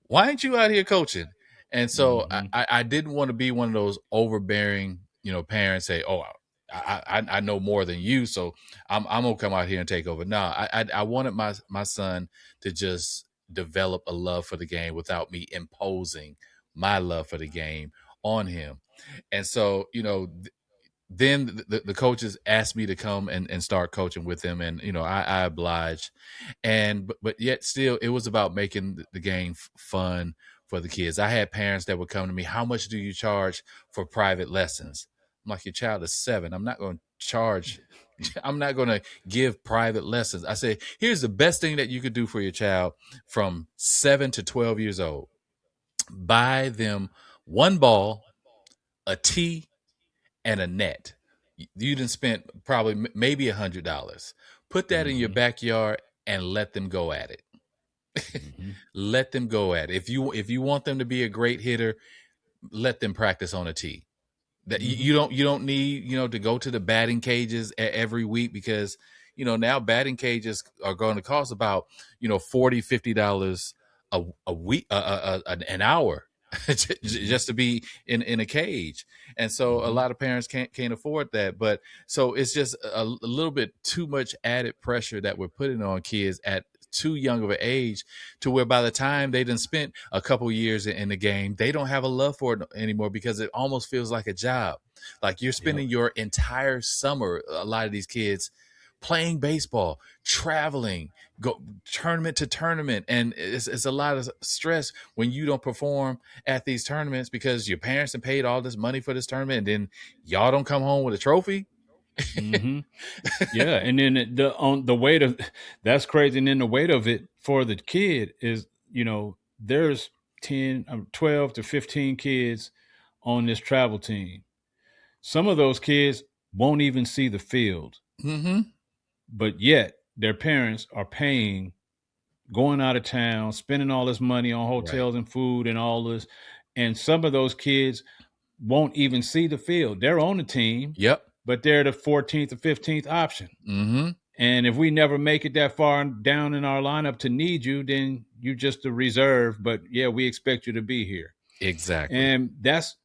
Why ain't you out here coaching? And so Mm-hmm. I didn't want to be one of those overbearing, parents say, oh, I know more than you, so I'm gonna come out here and take over. No, I wanted my son to just develop a love for the game without me imposing my love for the game on him. And so, then the coaches asked me to come and start coaching with them, and I obliged. And but yet still, it was about making the game fun for the kids. I had parents that would come to me, how much do you charge for private lessons? I'm like, your child is 7. I'm not going to charge. I'm not going to give private lessons. I say, here's the best thing that you could do for your child from 7 to 12 years old. Buy them one ball, a tee, and a net. You done spent probably maybe $100. Put that in your Mm-hmm. backyard and let them go at it. Mm-hmm. Let them go at it. If you want them to be a great hitter, let them practice on a tee. That Mm-hmm. you don't need to go to the batting cages every week, because now batting cages are going to cost about $40-$50 a week, an hour. just to be in a cage. And so a lot of parents can't afford that. But so it's just a little bit too much added pressure that we're putting on kids at too young of an age, to where by the time they done spent a couple years in the game, they don't have a love for it anymore, because it almost feels like a job. Like you're spending your entire summer, a lot of these kids, playing baseball, traveling, go tournament to tournament. And it's a lot of stress when you don't perform at these tournaments, because your parents have paid all this money for this tournament, and then y'all don't come home with a trophy. Mm-hmm. Yeah, and then the weight of that's crazy. And then the weight of it for the kid is, there's 12 to 15 kids on this travel team. Some of those kids won't even see the field, but yet their parents are paying, going out of town, spending all this money on hotels and food and all this. And some of those kids won't even see the field. They're on the team. Yep. But they're the 14th or 15th option. Mm-hmm. And if we never make it that far down in our lineup to need you, then you're just a reserve. But yeah, we expect you to be here. Exactly. And that's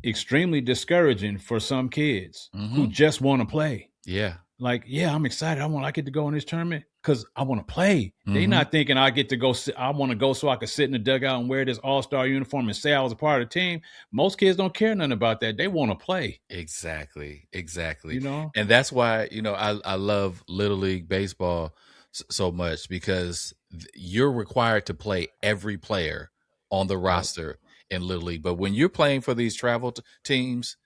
extremely discouraging for some kids who just want to play. Yeah. Like, yeah, I'm excited. I get to go in this tournament because I want to play. They're not thinking I get to go. I want to go so I can sit in the dugout and wear this all-star uniform and say I was a part of the team. Most kids don't care nothing about that. They want to play. Exactly. And that's why, I love Little League baseball so much, because you're required to play every player on the roster in Little League. But when you're playing for these travel teams,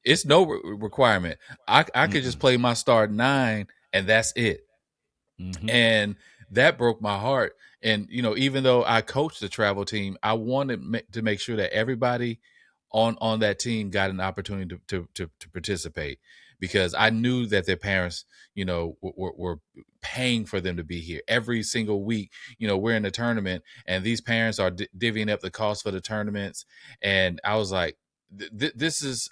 it's no requirement. I could just play my start 9 and that's it. And that broke my heart. And, even though I coached the travel team, I wanted to make sure that everybody on that team got an opportunity to participate, because I knew that their parents, were paying for them to be here every single week. We're in a tournament and these parents are divvying up the cost for the tournaments. And I was like, this is,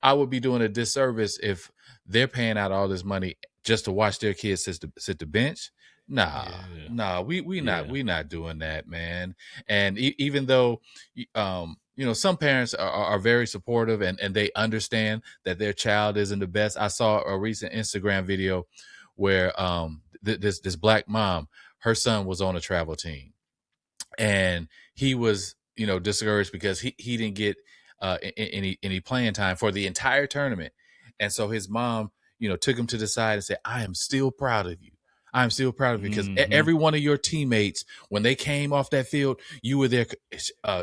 I would be doing a disservice if they're paying out all this money just to watch their kids sit the bench. Nah, we not doing that, man. And even though, some parents are very supportive and they understand that their child isn't the best. I saw a recent Instagram video where this black mom, her son was on a travel team, and he was, discouraged because he didn't get any playing time for the entire tournament. And so his mom, took him to the side and said, I am still proud of you. I'm still proud of you, because every one of your teammates, when they came off that field, you were there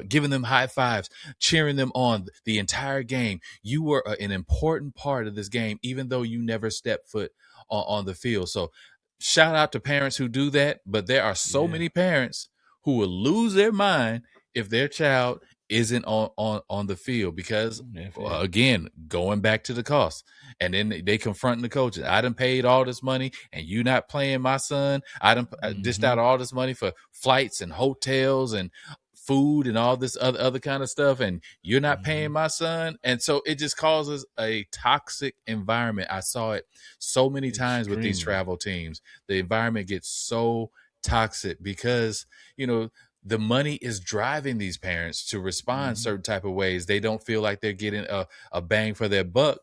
giving them high fives, cheering them on the entire game. You were an important part of this game, even though you never stepped foot on the field. So shout out to parents who do that. But there are so many parents who will lose their mind if their child isn't on the field, because again, going back to the cost. And then they confronting the coaches. I done paid all this money and you not playing my son. I done dished out all this money for flights and hotels and food and all this other kind of stuff, and you're not paying my son. And so it just causes a toxic environment. I saw it so many times with these travel teams. The environment gets so toxic because, the money is driving these parents to respond certain type of ways. They don't feel like they're getting a bang for their buck.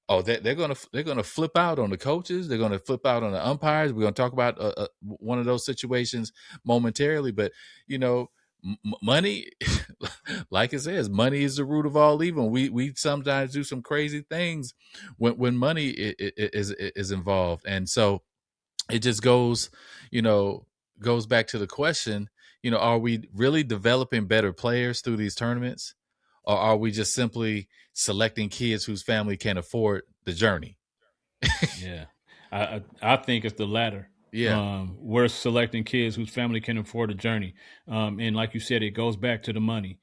Oh, they're gonna flip out on the coaches. They're gonna flip out on the umpires. We're gonna talk about one of those situations momentarily. But money, like it says, money is the root of all evil. We sometimes do some crazy things when money is involved, and so it just goes back to the question. Are we really developing better players through these tournaments? Or are we just simply selecting kids whose family can't afford the journey? Yeah, I think it's the latter. Yeah. We're selecting kids whose family can afford the journey. And like you said, it goes back to the money.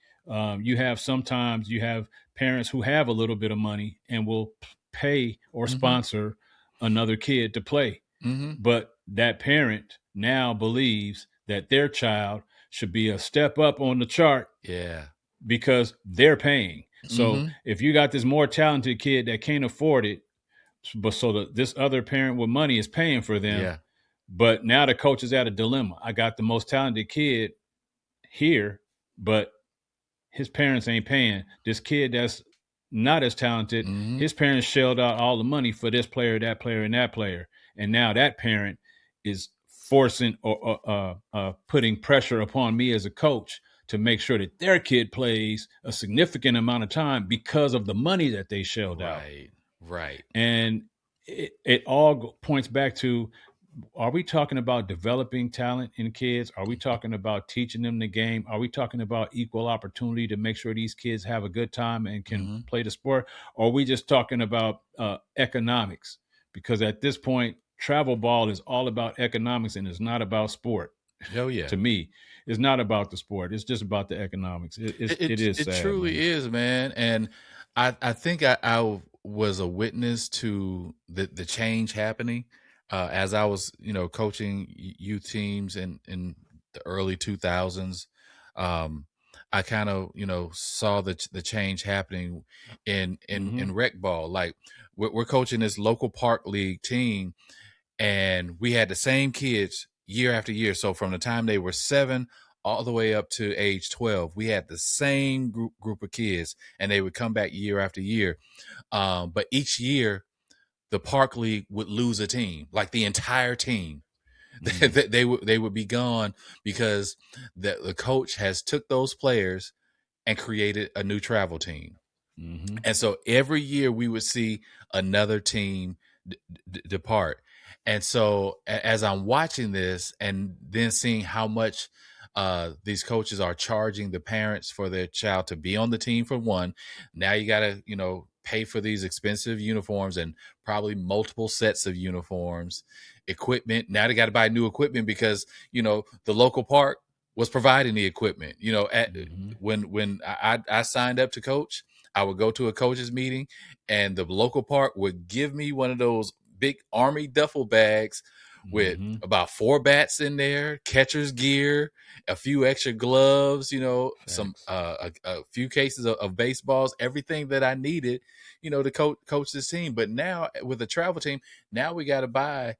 Sometimes you have parents who have a little bit of money and will pay or sponsor another kid to play. But that parent now believes that their child should be a step up on the chart. Yeah. Because they're paying. So if you got this more talented kid that can't afford it, but this other parent with money is paying for them, but now the coach is at a dilemma. I got the most talented kid here, but his parents ain't paying. This kid that's not as talented, Mm-hmm. his parents shelled out all the money for this player, that player, and that player. And now that parent is forcing or putting pressure upon me as a coach to make sure that their kid plays a significant amount of time because of the money that they shelled out. Right. And it all points back to, are we talking about developing talent in kids? Are we talking about teaching them the game? Are we talking about equal opportunity to make sure these kids have a good time and can play the sport? Or are we just talking about economics? Because at this point, travel ball is all about economics and it's not about sport. Oh yeah. To me, it's not about the sport. It's just about the economics. It is sad, truly man. is, man. And I think I was a witness to the change happening as I was, coaching youth teams in the early 2000s. I kind of, saw the change happening in rec ball. Like we're coaching this local park league team, and we had the same kids year after year. So from the time they were 7 all the way up to age 12, we had the same group of kids, and they would come back year after year. But each year, the park league would lose a team, like the entire team. They would be gone because the coach has took those players and created a new travel team. And so every year we would see another team depart. And so as I'm watching this and then seeing how much these coaches are charging the parents for their child to be on the team, for one, now you got to, pay for these expensive uniforms and probably multiple sets of uniforms, equipment. Now they got to buy new equipment because, the local park was providing the equipment. When I signed up to coach, I would go to a coaches meeting and the local park would give me one of those big army duffel bags with about 4 bats in there, catcher's gear, a few extra gloves, some a few cases of baseballs, everything that I needed, to coach this team. But now with the travel team, now we got to buy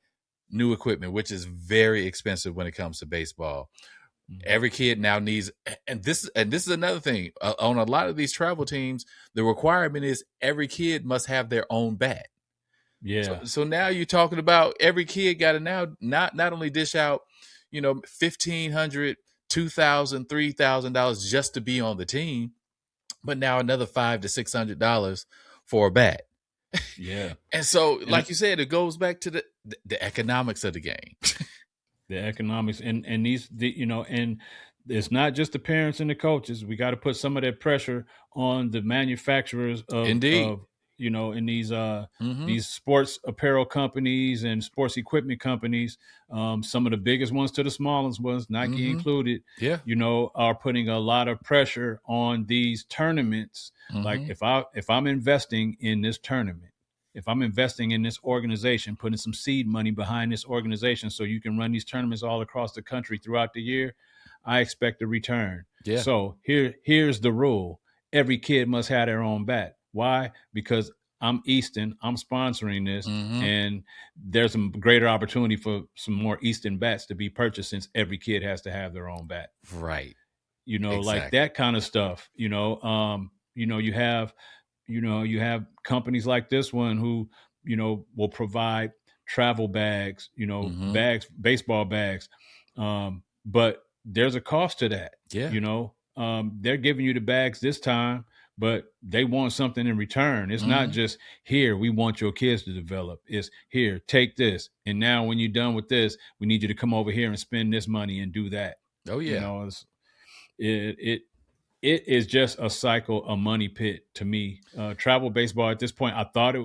new equipment, which is very expensive when it comes to baseball. Every kid now needs, and this is another thing on a lot of these travel teams, the requirement is every kid must have their own bat. Yeah. So now you're talking about every kid got to now not only dish out, $1,500, $2,000, $3,000 just to be on the team, but now another $500 to $600 for a bat. Yeah. And so, like you said, it goes back to the economics of the game. The economics and and it's not just the parents and the coaches. We got to put some of that pressure on the manufacturers of Indeed. in these sports apparel companies and sports equipment companies, some of the biggest ones to the smallest ones, Nike included, Yeah. Are putting a lot of pressure on these tournaments. Like if I'm investing in this tournament, if I'm investing in this organization, putting some seed money behind this organization so you can run these tournaments all across the country throughout the year, I expect a return. Yeah. So here's the rule. Every kid must have their own bat. Why? Because I'm Easton, I'm sponsoring this, and there's some greater opportunity for some more Easton bats to be purchased since every kid has to have their own bat. Right. Like that kind of stuff. You have companies like this one who, will provide travel bags, bags, baseball bags. But there's a cost to that. Yeah. They're giving you the bags this time, but they want something in return. It's not just here, we want your kids to develop. It's here, take this. And now when you're done with this, we need you to come over here and spend this money and do that. Oh yeah. It is just a cycle, a money pit to me. Travel baseball at this point, I thought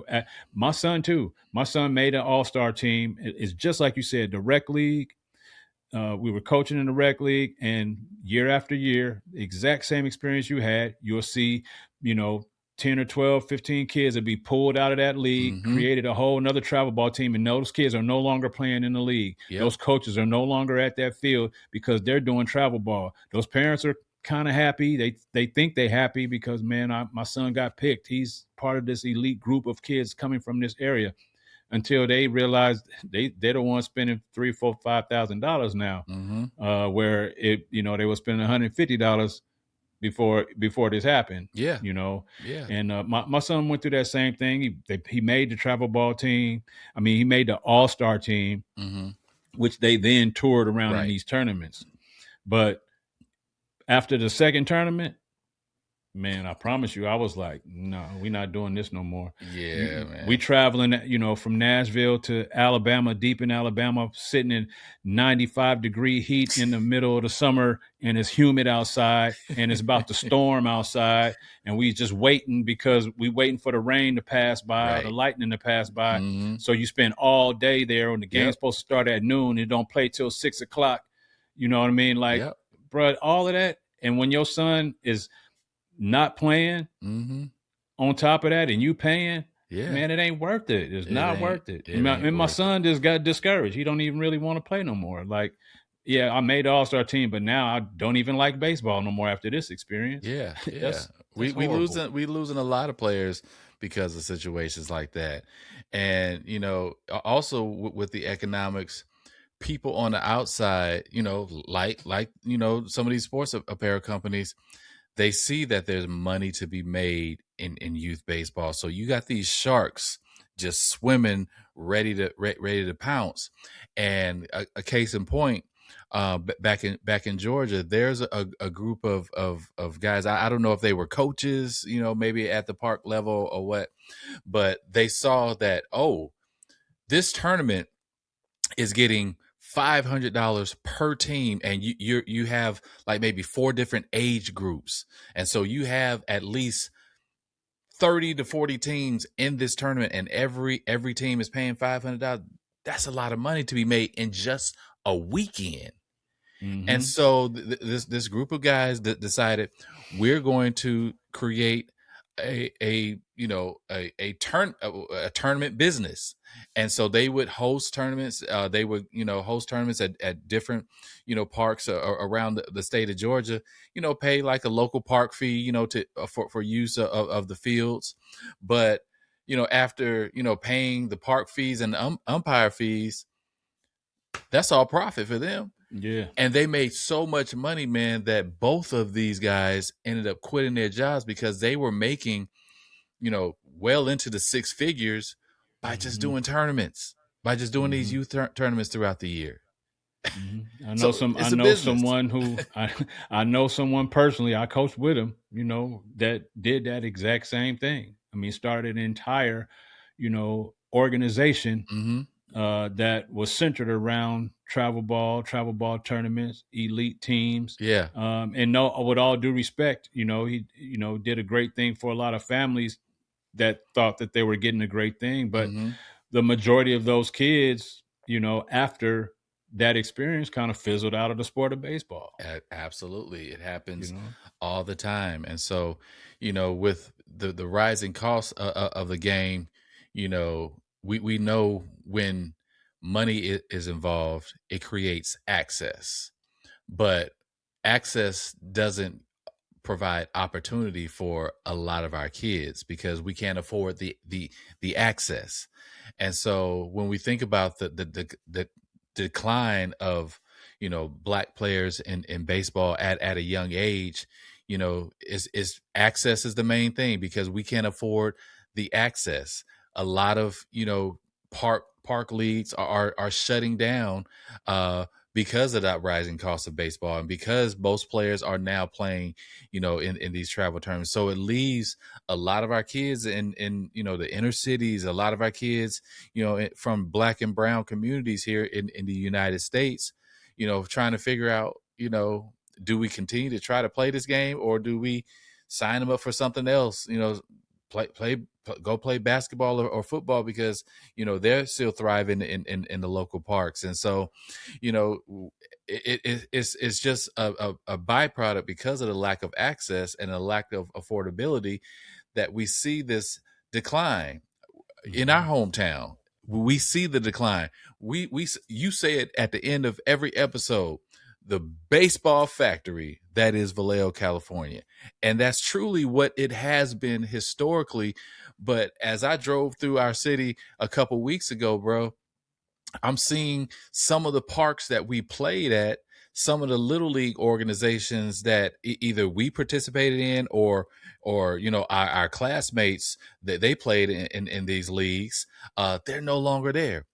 my son too. My son made an all-star team. It's just like you said, the rec league. We were coaching in the rec league, and year after year, the exact same experience you had, you'll see, 10 or 12, 15 kids will be pulled out of that league, created a whole another travel ball team, and those kids are no longer playing in the league. Yep. Those coaches are no longer at that field because they're doing travel ball. Those parents are kind of happy. They think they're happy because, man, my son got picked. He's part of this elite group of kids coming from this area, until they realize they're the ones spending $3,000, $4,000, $5,000 now, where they were spending $150 before this happened. Yeah. You know, Yeah. and my son went through that same thing. He made the travel ball team. I mean, he made the all-star team, Mm-hmm. which they then toured around in Right. these tournaments. But after the second tournament, man, I promise you, I was like, no, we're not doing this no more. Yeah, man. We traveling, from Nashville to Alabama, deep in Alabama, sitting in 95-degree heat in the middle of the summer, and it's humid outside, and it's about to storm outside, and we just waiting because we waiting for the rain to pass by, or the lightning to pass by. Mm-hmm. So you spend all day there, when the game's supposed to start at noon, it don't play till 6 o'clock. You know what I mean? Like, bro, all of that. And when your son is not playing on top of that and you paying, man, it ain't worth it. It's not worth it. And my son just got discouraged. He don't even really want to play no more. Like, yeah, I made the all-star team, but now I don't even like baseball no more after this experience. Yeah. That's we losing a lot of players because of situations like that. And, also with the economics, people on the outside, like some of these sports apparel companies, they see that there's money to be made in youth baseball. So you got these sharks just swimming, ready to pounce. And a case in point, back in Georgia, there's a group of guys. I don't know if they were coaches, maybe at the park level or what, but they saw that, this tournament is getting $500 per team, and you have like maybe 4 different age groups, and so you have at least 30 to 40 teams in this tournament, and every team is paying $500. That's a lot of money to be made in just a weekend. And so this group of guys that decided, we're going to create a tournament business. And so they would host tournaments. They would host tournaments at different parks around the state of Georgia. Pay like a local park fee for use of the fields. But after paying the park fees and the umpire fees, that's all profit for them. Yeah. And they made so much money, man, that both of these guys ended up quitting their jobs because they were making, well into the 6 figures by just doing tournaments, by just doing these youth tournaments throughout the year. I know someone who I know someone personally. I coached with him, that did that exact same thing. I mean, started an entire, organization that was centered around travel ball tournaments, elite teams. Yeah. And with all due respect, he, did a great thing for a lot of families that thought that they were getting a great thing. But the majority of those kids, after that experience, kind of fizzled out of the sport of baseball. Absolutely. It happens all the time. And so, with the rising costs of the game, we know when money is involved, it creates access. But access doesn't provide opportunity for a lot of our kids because we can't afford the access. And so when we think about the decline of Black players in baseball at a young age, is access is the main thing because we can't afford the access. A lot of park leagues are shutting down because of that rising cost of baseball and because most players are now playing in these travel tournaments. So it leaves a lot of our kids in the inner cities, a lot of our kids from Black and brown communities here in the United States, trying to figure out do we continue to try to play this game or do we sign them up for something else, go play basketball or football because they're still thriving in the local parks. And so it's just a byproduct because of the lack of access and a lack of affordability that we see this decline in our hometown. We see the decline. You say it at the end of every episode, the baseball factory that is Vallejo, California. And that's truly what it has been historically. But as I drove through our city a couple weeks ago, bro, I'm seeing some of the parks that we played at some of the little league organizations that either we participated in or our classmates that they played in these leagues, they're no longer there.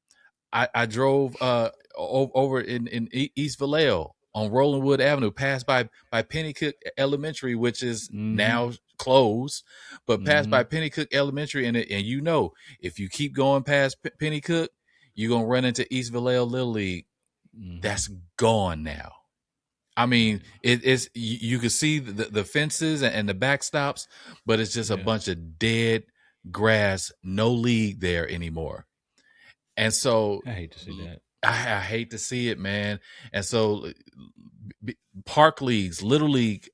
I drove over in East Vallejo on Rolling Wood Avenue, passed by Pennycook Elementary, which is now closed, but passed by Pennycook Elementary, and if you keep going past Pennycook, you're gonna run into East Vallejo Little League. That's gone now. I mean, it's you can see the fences and the backstops, but it's just a bunch of dead grass, no league there anymore. And so I hate to see that. I hate to see it, man. And so park leagues, little league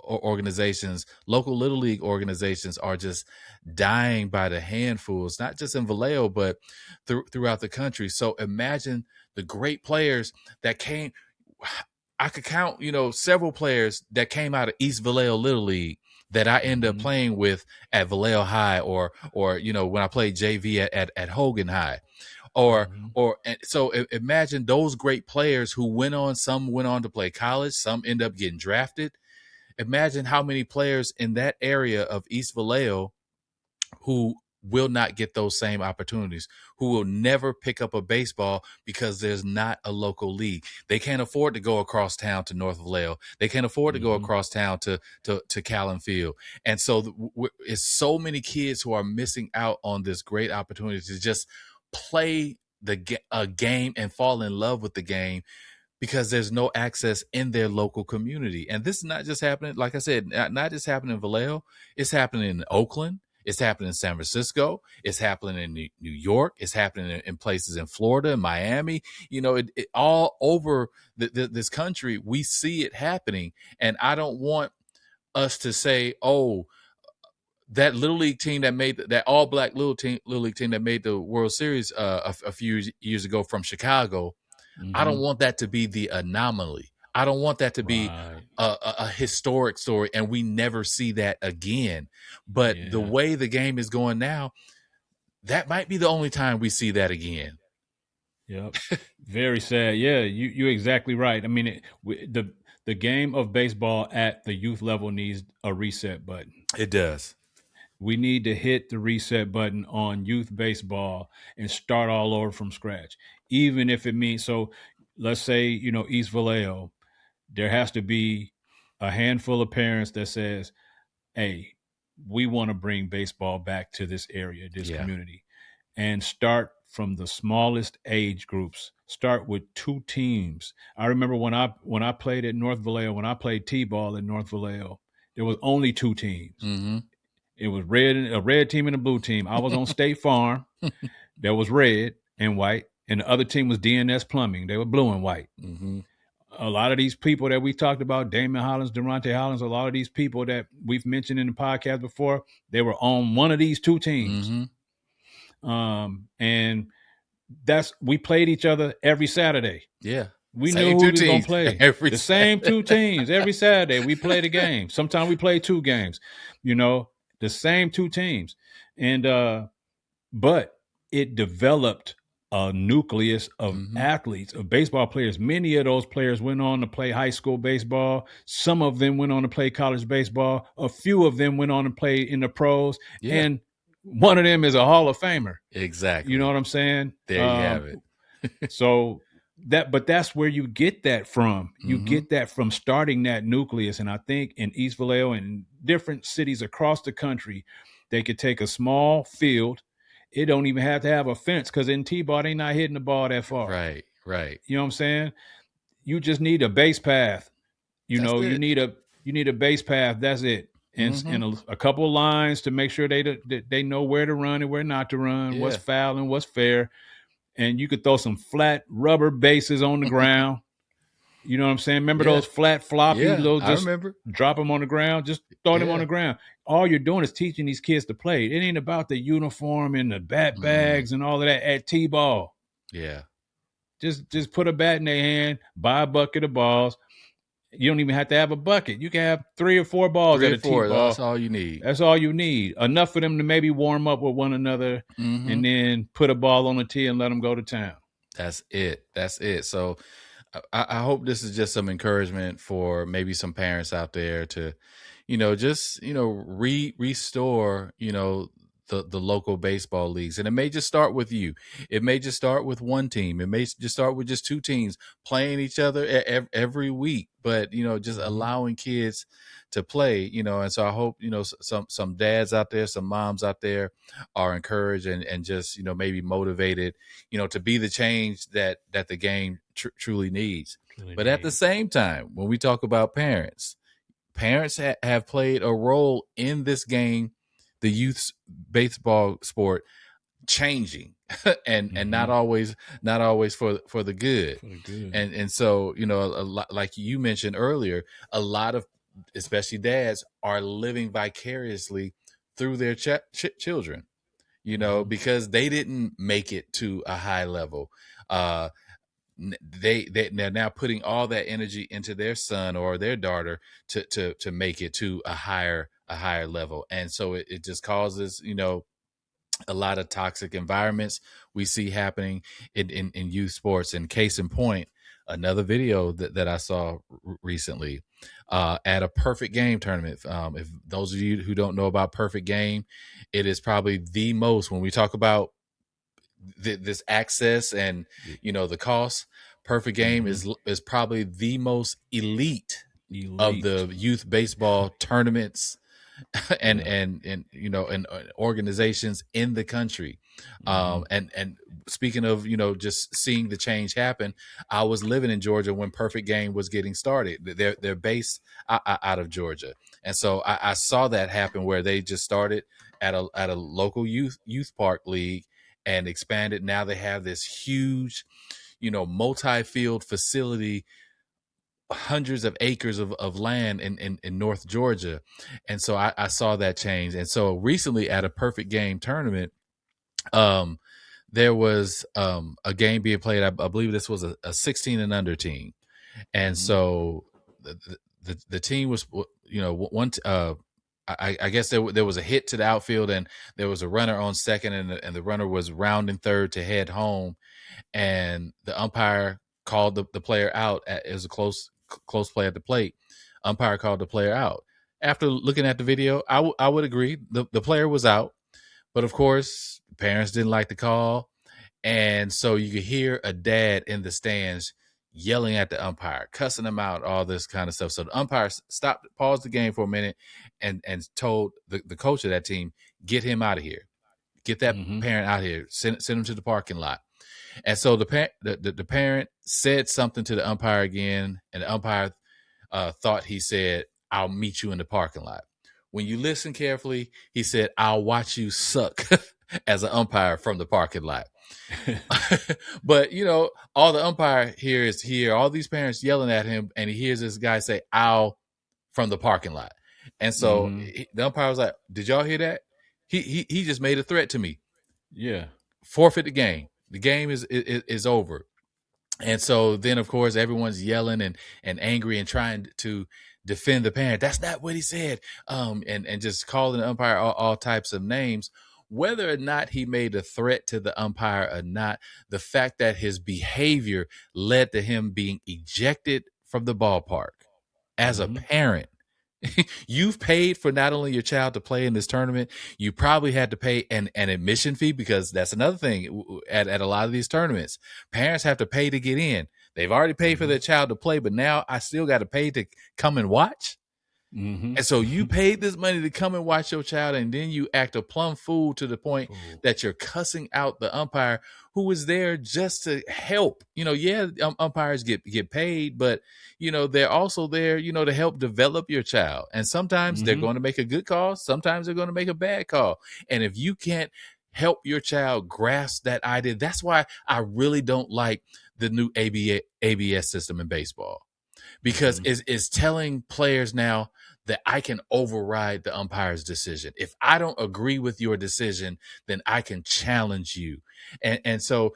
organizations, local little league organizations are just dying by the handfuls, not just in Vallejo, but throughout the country. So imagine the great players that came. I could count, several players that came out of East Vallejo Little League that I end up playing with at Vallejo High or when I played JV at Hogan High. So imagine those great players who some went on to play college, some end up getting drafted. Imagine how many players in that area of East Vallejo who will not get those same opportunities, who will never pick up a baseball because there's not a local league. They can't afford to go across town to North Vallejo. They can't afford to go across town to Callan Field. And so it's so many kids who are missing out on this great opportunity to just play a game and fall in love with the game because there's no access in their local community. And this is not just happening, like I said, not just happening in Vallejo. It's happening in Oakland. It's happening in San Francisco. It's happening in New York. It's happening in places in Florida, Miami. It all over this country, we see it happening. And I don't want us to say, oh, that little league team that all black little league team that made the World Series a few years ago from Chicago. I don't want that to be the anomaly. I don't want that to be a historic story and we never see that again. But the way the game is going now, that might be the only time we see that again. Yep. Very sad. Yeah, you're exactly right. I mean, the game of baseball at the youth level needs a reset button. It does. We need to hit the reset button on youth baseball and start all over from scratch. Even if it means, so let's say, East Vallejo, there has to be a handful of parents that says, hey, we want to bring baseball back to this area, this community, and start from the smallest age groups. Start with 2 teams. I remember when I played at North Vallejo, when I played T-ball at North Vallejo, there was only 2 teams. It was a red team and a blue team. I was on State Farm. That was red and white. And the other team was DNS Plumbing. They were blue and white. A lot of these people that we talked about, Damon Hollins, Durante Hollins, a lot of these people that we've mentioned in the podcast before, they were on one of these 2 teams. And we played each other every Saturday. Yeah. We knew who we was going to play. The same 2 teams every Saturday. We played a game. Sometimes we played 2 games, the same 2 teams. And, but it developed a nucleus of athletes, of baseball players. Many of those players went on to play high school baseball. Some of them went on to play college baseball. A few of them went on to play in the pros. Yeah. And one of them is a Hall of Famer. Exactly. You know what I'm saying? There you have it. So that's where you get that from. You get that from starting that nucleus. And I think in East Vallejo and different cities across the country, they could take a small field. It don't even have to have a fence because in T-ball, they not hitting the ball that far. Right. You know what I'm saying? You just need a base path. You need a base path. That's it. And a couple of lines to make sure they know where to run and where not to run, what's foul and what's fair. And you could throw some flat rubber bases on the ground. You know what I'm saying? Remember those flat floppy? Yeah, I remember. Drop them on the ground. Just throw them on the ground. All you're doing is teaching these kids to play. It ain't about the uniform and the bat bags and all of that at T-ball. Yeah. Just put a bat in their hand, buy a bucket of balls. You don't even have to have a bucket. You can have 3 or 4 balls at a T-ball. That's all you need. That's all you need. Enough for them to maybe warm up with one another and then put a ball on the tee and let them go to town. That's it. So I hope this is just some encouragement for maybe some parents out there to, just restore, the local baseball leagues. And it may just start with you. It may just start with one team. It may just start with just two teams playing each other every week. But just allowing kids to play. And so I hope some dads out there, some moms out there are encouraged and just maybe motivated to be the change that the game truly needs. But at the same time, when we talk about parents have played a role in this game, the youth baseball sport changing and not always for the good. And so a lot, like you mentioned earlier, a lot of especially dads are living vicariously through their children, because they didn't make it to a high level. They're now putting all that energy into their son or their daughter to make it to a higher level. And so it just causes, a lot of toxic environments we see happening in youth sports. And case in point, another video that I saw recently at a Perfect Game tournament. If those of you who don't know about Perfect Game, it is probably the most, when we talk about this access and the cost, Perfect Game is probably the most elite of the youth baseball tournaments and organizations in the country. And speaking of just seeing the change happen, I was living in Georgia when Perfect Game was getting started. They're based out of Georgia, and so I saw that happen where they just started at a local youth park league and expanded. Now they have this huge multi-field facility, hundreds of acres of land in North Georgia. And so I saw that change. And so recently at a Perfect Game tournament, there was a game being played. I believe this was a 16 and under team. And so the team was, I guess there was a hit to the outfield and there was a runner on second and the runner was rounding third to head home. And the umpire called the player out. It was a close play at the plate. Umpire called the player out. After looking at the video, I would agree the player was out, but of course parents didn't like the call, and so you could hear a dad in the stands yelling at the umpire, cussing him out, all this kind of stuff. So the umpire paused the game for a minute, and told the coach of that team, get him out of here, get that parent out here, send him to the parking lot. And so the parent said something to the umpire again, and the umpire thought he said, "I'll meet you in the parking lot." When you listen carefully, he said, "I'll watch you suck," as an umpire from the parking lot. But all the umpire hears all these parents yelling at him, and he hears this guy say "ow" from the parking lot. And so the umpire was like, "Did y'all hear that? He just made a threat to me. Yeah, forfeit the game. The game is over." And so then, of course, everyone's yelling and angry and trying to defend the parent. That's not what he said. And just calling the umpire all types of names. Whether or not he made a threat to the umpire or not, the fact that his behavior led to him being ejected from the ballpark as a parent. You've paid for not only your child to play in this tournament, you probably had to pay an admission fee, because that's another thing at a lot of these tournaments. Parents have to pay to get in. They've already paid for their child to play, but now I still got to pay to come and watch. And so you paid this money to come and watch your child, and then you act a plumb fool to the point that you're cussing out the umpire who was there just to help. Umpires get paid, but they're also there, to help develop your child. And sometimes they're going to make a good call. Sometimes they're going to make a bad call. And if you can't help your child grasp that idea, that's why I really don't like the new ABS system in baseball, because it's telling players now that I can override the umpire's decision. If I don't agree with your decision, then I can challenge you. And so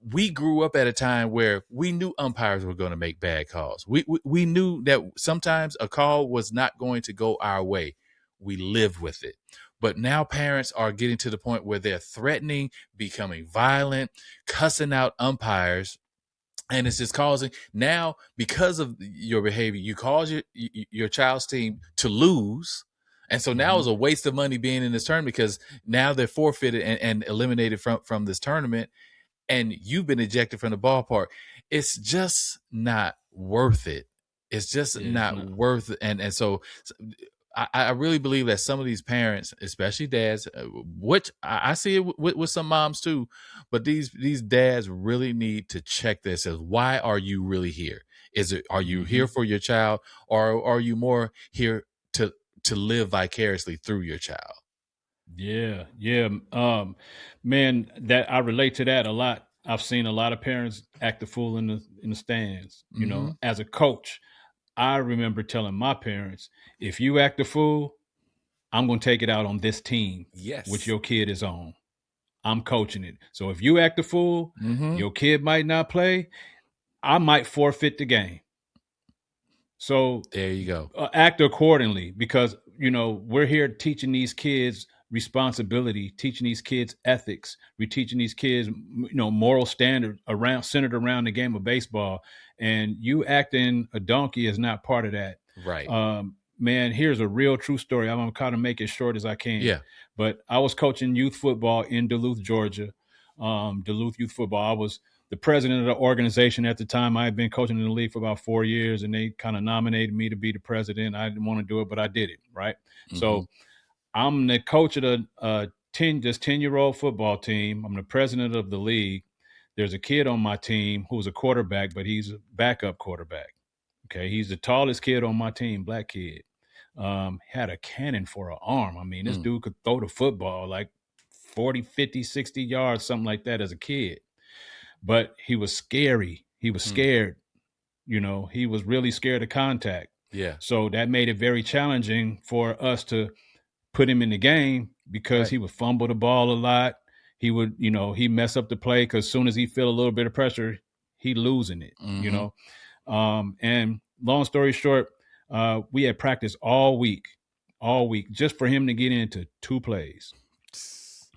we grew up at a time where we knew umpires were going to make bad calls. We knew that sometimes a call was not going to go our way. We lived with it. But now parents are getting to the point where they're threatening, becoming violent, cussing out umpires And it's just causing now, because of your behavior, you cause your child's team to lose. And so now it's a waste of money being in this tournament, because now they're forfeited and eliminated from this tournament, and you've been ejected from the ballpark. It's just not worth it. It's just not worth it. And so I really believe that some of these parents, especially dads, which I see it with some moms too, but these dads really need to check this as, why are you really here? Are you here for your child, or are you more here to live vicariously through your child? Yeah. Man, that I relate to that a lot. I've seen a lot of parents act the fool in the stands. You know, as a coach, I remember telling my parents, if you act a fool, I'm going to take it out on this team, which your kid is on. I'm coaching it. So if you act a fool, your kid might not play. I might forfeit the game. So there you go. Act accordingly, because, you know, we're here teaching these kids responsibility, teaching these kids ethics. We're teaching these kids, you know, moral standards centered around the game of baseball. And you acting a donkey is not part of that. Right. Man, here's a real true story. I'm going to kind of make it short as I can. Yeah. But I was coaching youth football in Duluth, Georgia. Duluth Youth Football. I was the president of the organization at the time. I had been coaching in the league for about 4 years, and they kind of nominated me to be the president. I didn't want to do it, but I did it. Right. So I'm the coach of this 10-year-old football team. I'm the president of the league. There's a kid on my team who's a quarterback, but he's a backup quarterback. Okay. He's the tallest kid on my team, black kid. Had a cannon for an arm. I mean, this dude could throw the football like 40, 50, 60 yards, something like that as a kid. But he was scary. He was scared. You know, he was really scared of contact. Yeah. So that made it very challenging for us to put him in the game, because he would fumble the ball a lot. He would, you know, he mess up the play, because as soon as he feel a little bit of pressure, he losing it, you know. And long story short, we had practice all week, just for him to get into 2 plays.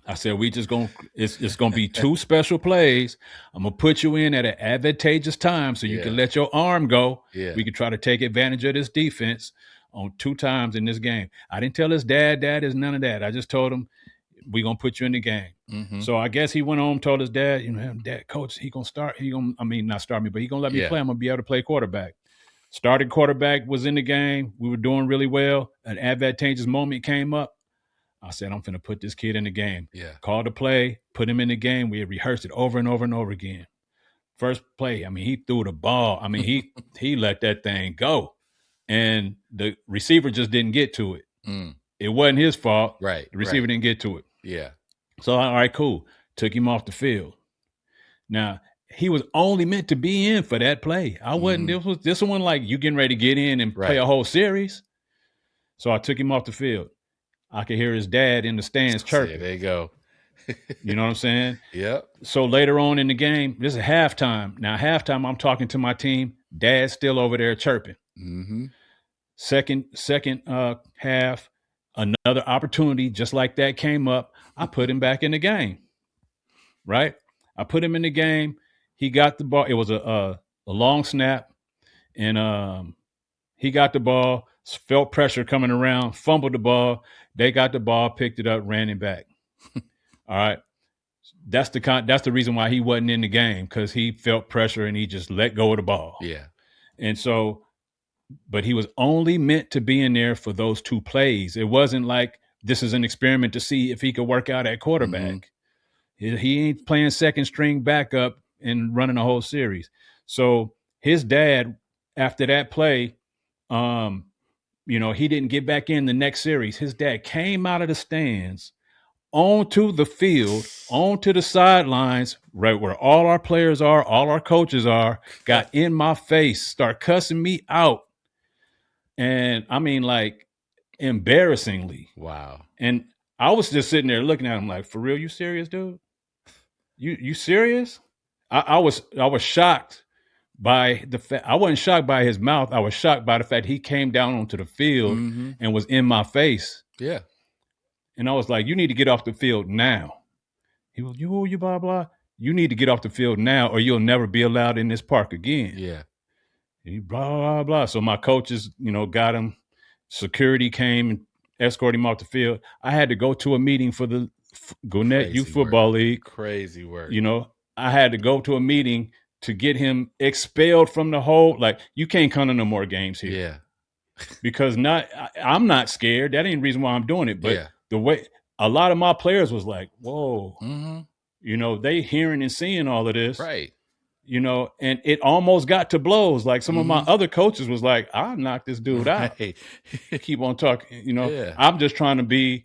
I said, it's going to be 2 special plays. I'm going to put you in at an advantageous time so you can let your arm go. Yeah. We can try to take advantage of this defense on 2 times in this game. I didn't tell his dad is none of that. I just told him, we're going to put you in the game. So I guess he went home, told his dad, you know, Dad, coach, he going to start. Not start me, but he going to let me play. I'm going to be able to play quarterback. Started quarterback, was in the game. We were doing really well. An advantageous moment came up. I said, I'm going to put this kid in the game. Yeah. Called the play, put him in the game. We had rehearsed it over and over and over again. First play, I mean, he threw the ball. I mean, he let that thing go. And the receiver just didn't get to it. It wasn't his fault. Right. The receiver didn't get to it. Yeah. So, all right, cool. Took him off the field. Now, he was only meant to be in for that play. I wasn't, this one like you getting ready to get in and play a whole series. So I took him off the field. I could hear his dad in the stands chirping. There you go. You know what I'm saying? Yep. So later on in the game, this is halftime. Now, halftime, I'm talking to my team. Dad's still over there chirping. Second half, another opportunity just like that came up. I put him back in the game. Right? I put him in the game. He got the ball. It was a long snap, and he got the ball. Felt pressure coming around. Fumbled the ball. They got the ball, picked it up, ran it back. All right. That's the reason why he wasn't in the game, because he felt pressure and he just let go of the ball. Yeah. And so, but he was only meant to be in there for those 2 plays. It wasn't like this is an experiment to see if he could work out at quarterback. He ain't playing second string backup and running a whole series. So his dad, after that play, you know, he didn't get back in the next series. His dad came out of the stands onto the field, onto the sidelines, right where all our players are, all our coaches are, got in my face, start cussing me out. And I mean, like, embarrassingly. Wow. And I was just sitting there looking at him like, for real, you serious, dude? You serious? I was shocked by the fact. I wasn't shocked by his mouth. I was shocked by the fact he came down onto the field and was in my face. Yeah. And I was like, you need to get off the field now. He was, you blah, blah. you need to get off the field now or you'll never be allowed in this park again. Yeah. And he blah, blah, blah. So my coaches, got him. Security came and escorted him off the field. I had to go to a meeting for the Gwinnett Youth Football League. Crazy work. I had to go to a meeting to get him expelled from the whole, like, you can't come to no more games here. Yeah. Because I'm not scared. That ain't the reason why I'm doing it. But the way a lot of my players was like, whoa, they hearing and seeing all of this. Right. And it almost got to blows. Like some of my other coaches was like, I'll knock this dude out. Keep on talking. I'm just trying to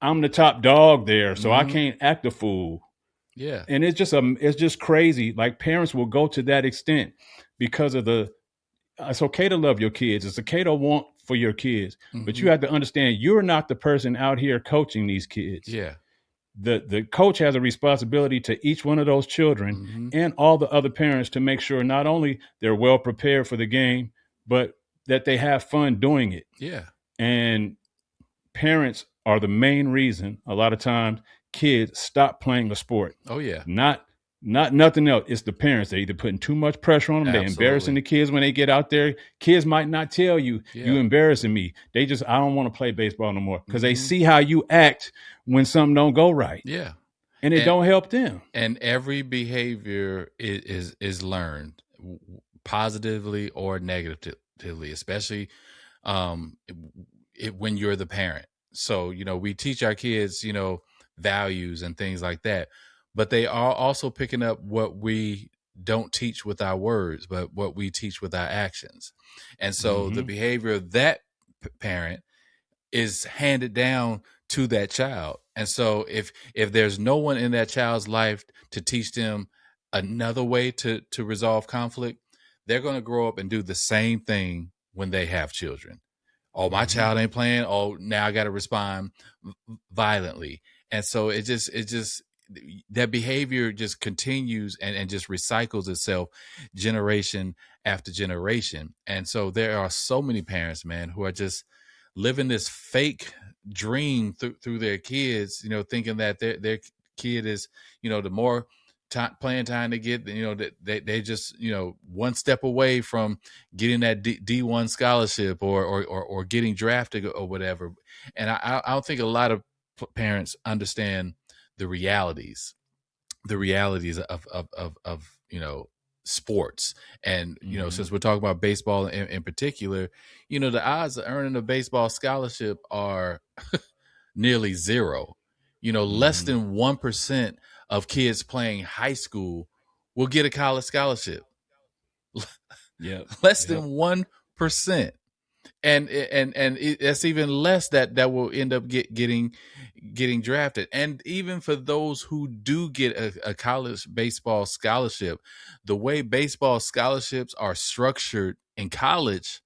I'm the top dog there. So I can't act a fool. Yeah. And it's just crazy. Like parents will go to that extent because of it's okay to love your kids. It's okay to want for your kids, but you have to understand you're not the person out here coaching these kids. Yeah. The coach has a responsibility to each one of those children and all the other parents to make sure not only they're well prepared for the game, but that they have fun doing it. Yeah. And parents are the main reason a lot of times kids stop playing a sport. Oh yeah. Not nothing else. It's the parents. They're either putting too much pressure on them. They're embarrassing the kids when they get out there. Kids might not tell you, you embarrassing me. They just, I don't want to play baseball no more because they see how you act when something don't go right. Yeah. And it don't help them. And every behavior is learned positively or negatively, especially when you're the parent. So, we teach our kids, values and things like that. But they are also picking up what we don't teach with our words, but what we teach with our actions. And so the behavior of that parent is handed down to that child. And so if there's no one in that child's life to teach them another way to resolve conflict, they're going to grow up and do the same thing when they have children. Oh, my child ain't playing. Oh, now I got to respond violently. And so it just that behavior just continues and just recycles itself generation after generation. And so there are so many parents, man, who are just living this fake dream through their kids, thinking that their kid is, the more playing time they get, that they just, one step away from getting that D1 scholarship or getting drafted or whatever. And I don't think a lot of parents understand the realities of sports. And since we're talking about baseball in particular, the odds of earning a baseball scholarship are nearly zero. Less than 1% of kids playing high school will get a college scholarship. Less than 1%. And that's even less that will end up getting drafted. And even for those who do get a college baseball scholarship, the way baseball scholarships are structured in college,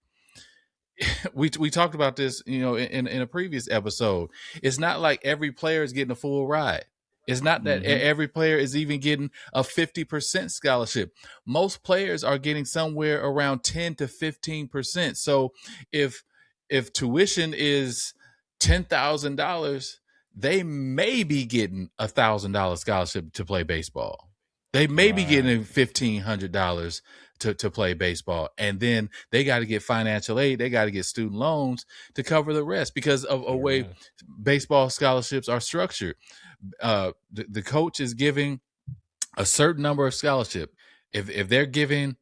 we talked about this, in a previous episode. It's not like every player is getting a full ride. It's not that every player is even getting a 50% scholarship. Most players are getting somewhere around 10 to 15%. So if tuition is $10,000, they may be getting $1,000 scholarship to play baseball. They may be getting $1,500 to play baseball. And then they got to get financial aid. They got to get student loans to cover the rest because of a way baseball scholarships are structured. The coach is giving a certain number of scholarship. If they're giving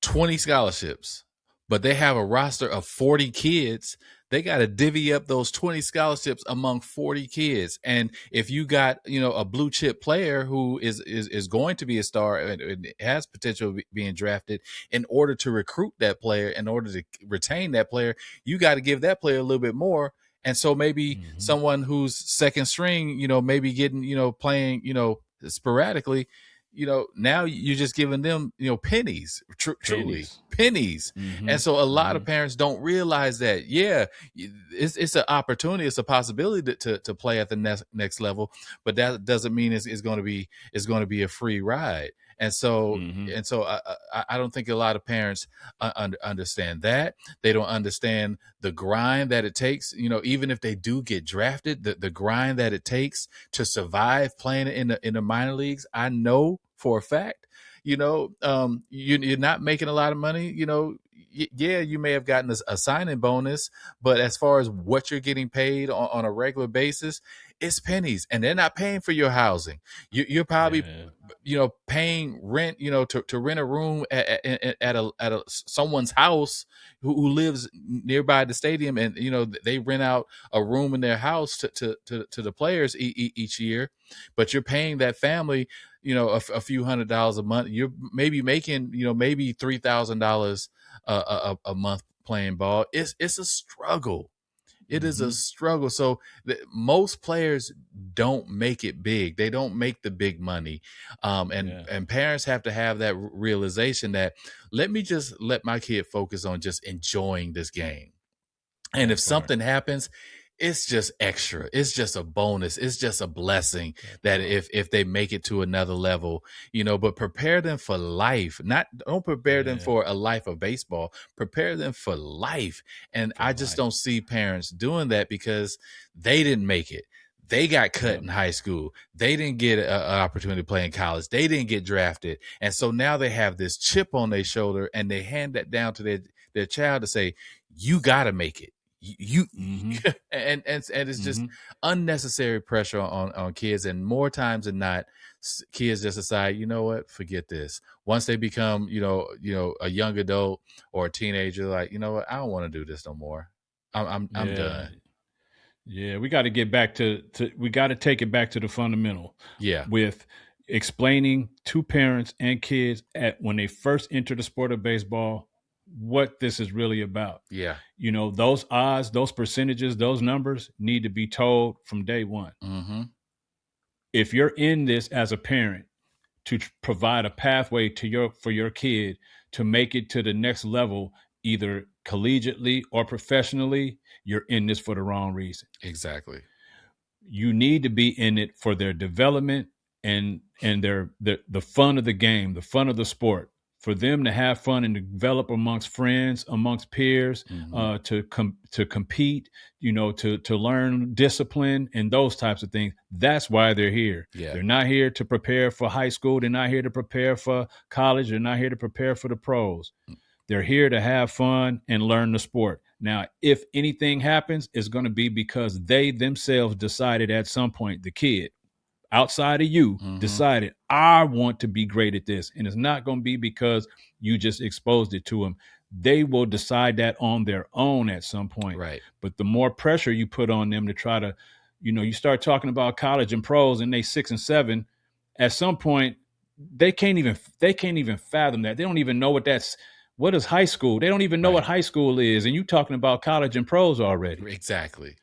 20 scholarships, but they have a roster of 40 kids, they got to divvy up those 20 scholarships among 40 kids. And if you got, a blue chip player who is going to be a star and has potential of being drafted, in order to recruit that player, in order to retain that player, you got to give that player a little bit more. And so maybe someone who's second string, maybe getting, playing, sporadically, now you're just giving them, pennies, truly pennies. And so a lot of parents don't realize that, it's an opportunity. It's a possibility to play at the next level, but that doesn't mean it's going to be a free ride. And so, Mm-hmm. I don't think a lot of parents understand that. They don't understand the grind that it takes. Even if they do get drafted, the grind that it takes to survive playing in the minor leagues. I know for a fact. You're not making a lot of money. Yeah, you may have gotten a signing bonus, but as far as what you're getting paid on a regular basis, it's pennies, and they're not paying for your housing. You're probably paying rent, to rent a room at someone's house who lives nearby the stadium, and they rent out a room in their house to the players each year, but you're paying that family a few $100s a month. You're maybe making maybe $3,000 a month playing ball. It's a struggle. It is a struggle. So most players don't make it big. They don't make the big money. And parents have to have that realization that let my kid focus on just enjoying this game. And if something happens, it's just extra. It's just a bonus. It's just a blessing that if they make it to another level, but prepare them for life. Don't prepare them for a life of baseball. Prepare them for life. And I just don't see parents doing that because they didn't make it. They got cut in high school. They didn't get an opportunity to play in college. They didn't get drafted. And so now they have this chip on their shoulder and they hand that down to their child to say, you got to make it. And it's just unnecessary pressure on kids, and more times than not, kids just decide, you know what, forget this. Once they become a young adult or a teenager, like, you know what, I don't want to do this no more. I'm done. Yeah, we got to get back to we got to take it back to the fundamental. Yeah, with explaining to parents and kids when they first enter the sport of baseball what this is really about. Yeah. Those odds, those percentages, those numbers need to be told from day one. Mm-hmm. If you're in this as a parent to provide a pathway for your kid to make it to the next level, either collegiately or professionally, you're in this for the wrong reason. Exactly. You need to be in it for their development and the fun of the game, the fun of the sport. For them to have fun and develop amongst friends, amongst peers, to compete, to learn discipline and those types of things. That's why they're here. Yeah. They're not here to prepare for high school. They're not here to prepare for college. They're not here to prepare for the pros. They're here to have fun and learn the sport. Now, if anything happens, it's going to be because they themselves decided at some point, the kid, outside of you, decided, I want to be great at this. And it's not going to be because you just exposed it to them. They will decide that on their own at some point. Right. But the more pressure you put on them to try to, you start talking about college and pros and they 6 and 7, at some point, they can't even fathom that. They don't even know what is high school. They don't even know what high school is. And you talking about college and pros already. Exactly.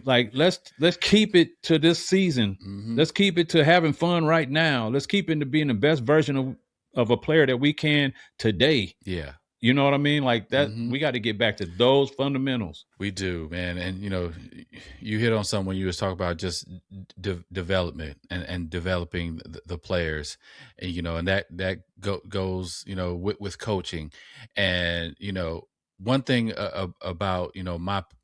Like, let's keep it to this season. Let's keep it to having fun right now. Let's keep it to being the best version of a player that we can today. Yeah. You know what I mean? Like that, we got to get back to those fundamentals. We do, man. And, you hit on something when you was talking about just development and developing the players, and, and that goes, with coaching. And, one thing about,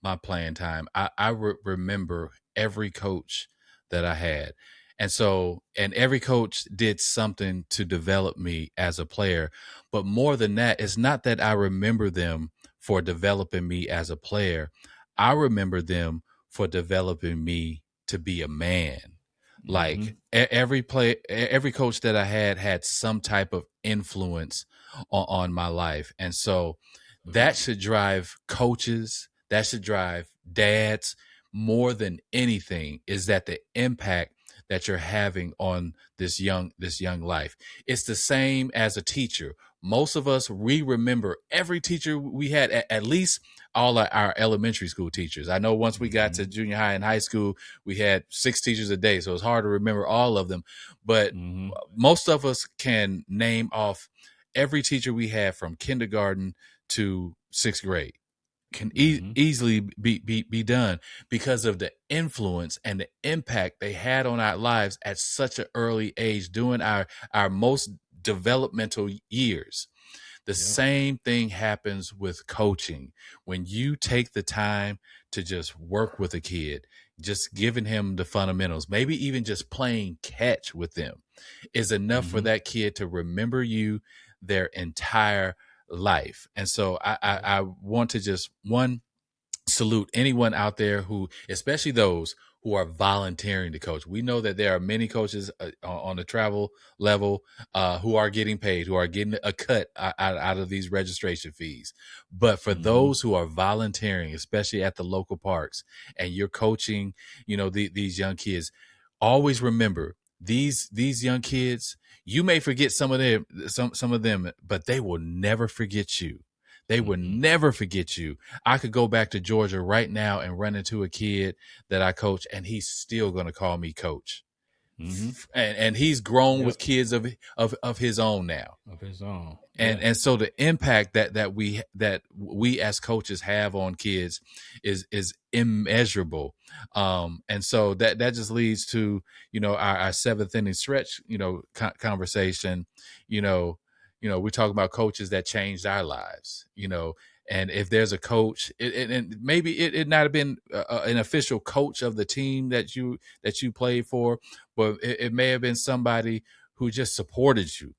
my playing time, I remember every coach that I had. And every coach did something to develop me as a player. But more than that, it's not that I remember them for developing me as a player. I remember them for developing me to be a man. Like every coach that I had some type of influence on my life. And so that should drive coaches, that should drive dads more than anything, is that the impact that you're having on this young life. It's the same as a teacher. Most of us, we remember every teacher we had, at least all our elementary school teachers. I know once we got to junior high and high school, we had 6 teachers a day, so it's hard to remember all of them. But most of us can name off every teacher we had from kindergarten to 6th grade. Can easily be done because of the influence and the impact they had on our lives at such an early age, during our most developmental years. The same thing happens with coaching. When you take the time to just work with a kid, just giving him the fundamentals, maybe even just playing catch with them, is enough for that kid to remember you their entire life. And so I want to just salute anyone out there who, especially those who are volunteering to coach. We know that there are many coaches on the travel level who are getting paid, who are getting a cut out of these registration fees. But for those who are volunteering, especially at the local parks, and you're coaching, these young kids, always remember these young kids. You may forget some of them, but they will never forget you. They will never forget you. I could go back to Georgia right now and run into a kid that I coach, and he's still going to call me coach. And he's grown with kids of his own now. Of his own. And so the impact that we as coaches have on kids is immeasurable. And so that just leads to, our seventh inning stretch, conversation, we're talking about coaches that changed our lives, and if there's a coach, and maybe it not have been an official coach of the team that you played for, but it may have been somebody who just supported you,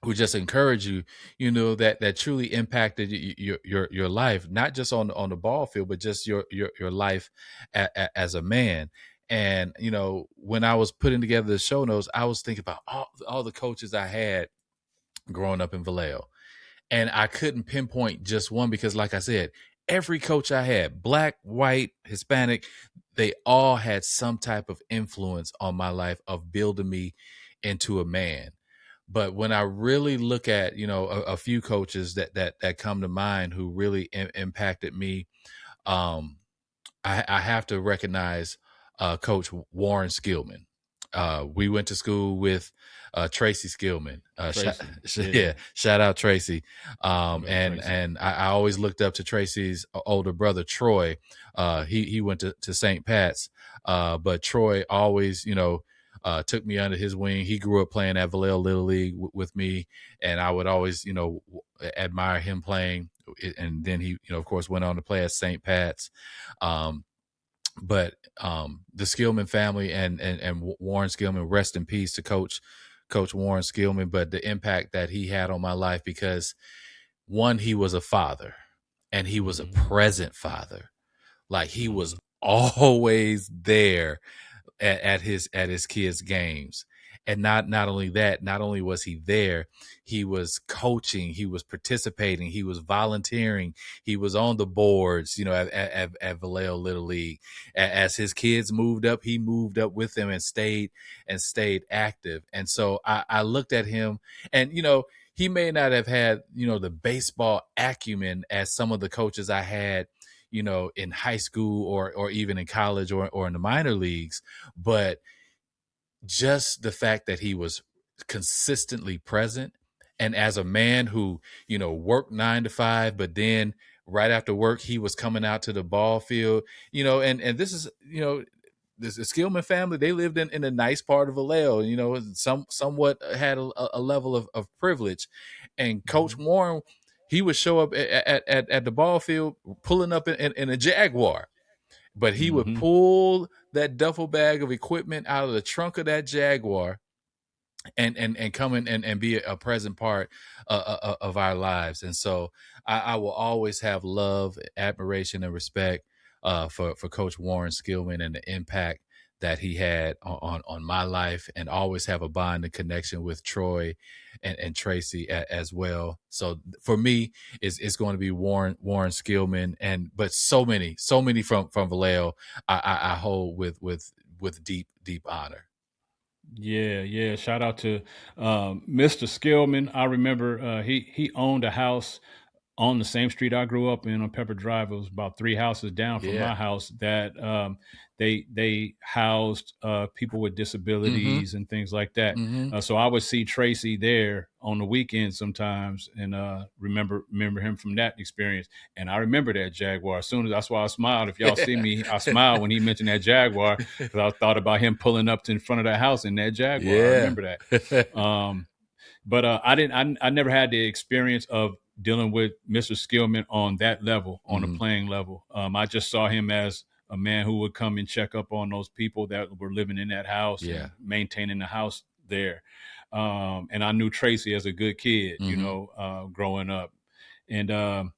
who just encouraged you, that truly impacted your life, not just on the ball field, but just your life as a man. And, when I was putting together the show notes, I was thinking about all the coaches I had growing up in Vallejo. And I couldn't pinpoint just one because, like I said, every coach I had, black, white, Hispanic, they all had some type of influence on my life of building me into a man. But when I really look at, a few coaches that come to mind who really impacted me, I have to recognize Coach Warren Skillman. We went to school with Tracy Skillman. Shout out Tracy. And I always looked up to Tracy's older brother, Troy. He went to St. Pat's, but Troy always, took me under his wing. He grew up playing at Vallejo Little League with me, and I would always, admire him playing. And then he, of course, went on to play at St. Pat's. But the Skillman family and Warren Skillman, rest in peace to Coach Warren Skillman, but the impact that he had on my life, because one, he was a father, and he was a present father. Like, he was always there at his kids' games. And not only that, not only was he there, he was coaching, he was participating, he was volunteering, he was on the boards, at Vallejo Little League. As his kids moved up, he moved up with them and stayed active. And so I looked at him, and, he may not have had, the baseball acumen as some of the coaches I had, in high school or even in college or in the minor leagues, but just the fact that he was consistently present. And as a man who, worked 9 to 5, but then right after work, he was coming out to the ball field, and this is, this Skillman family, they lived in a nice part of Vallejo, somewhat had a level of privilege. And Coach Warren, he would show up at the ball field pulling up in a Jaguar. But he would pull that duffel bag of equipment out of the trunk of that Jaguar and come in and be a present part of our lives. And so I will always have love, admiration, and respect for Coach Warren Skillman and the impact that he had on my life, and always have a bond and connection with Troy and Tracy as well. So for me, it's going to be Warren Skillman, but so many from Vallejo I hold with deep honor. Yeah. Shout out to Mr. Skillman. I remember he owned a house on the same street I grew up in on Pepper Drive. It was about 3 houses down from my house that they housed people with disabilities and things like that. So I would see Tracy there on the weekend sometimes, and remember him from that experience. And I remember that Jaguar. That's why I smiled. If y'all see me, I smiled when he mentioned that Jaguar, because I thought about him pulling up in front of that house in that Jaguar. I remember that. but I never had the experience of dealing with Mr. Skillman on that level, on the playing level. I just saw him as a man who would come and check up on those people that were living in that house and maintaining the house there. And I knew Tracy as a good kid, growing up. And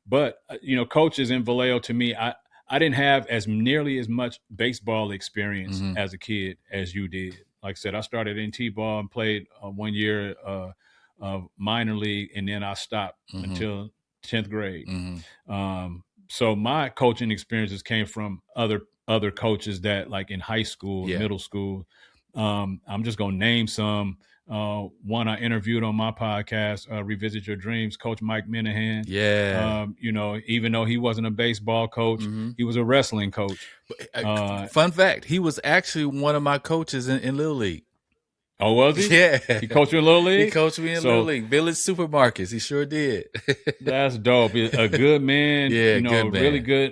but coaches in Vallejo, to me, I didn't have nearly as much baseball experience as a kid as you did. Like I said, I started in T-ball and played 1 year minor league, and then I stopped until 10th grade. So my coaching experiences came from other coaches that, like, in high school, middle school. I'm just gonna name some. One I interviewed on my podcast, Revisit Your Dreams, Coach Mike Minahan. Even though he wasn't a baseball coach, he was a wrestling coach. Fun fact, he was actually one of my coaches in Little League. Oh, was he? Yeah. He coached you in Little League? He coached me in Little League. Village Supermarkets. He sure did. That's dope. A good man. Good man.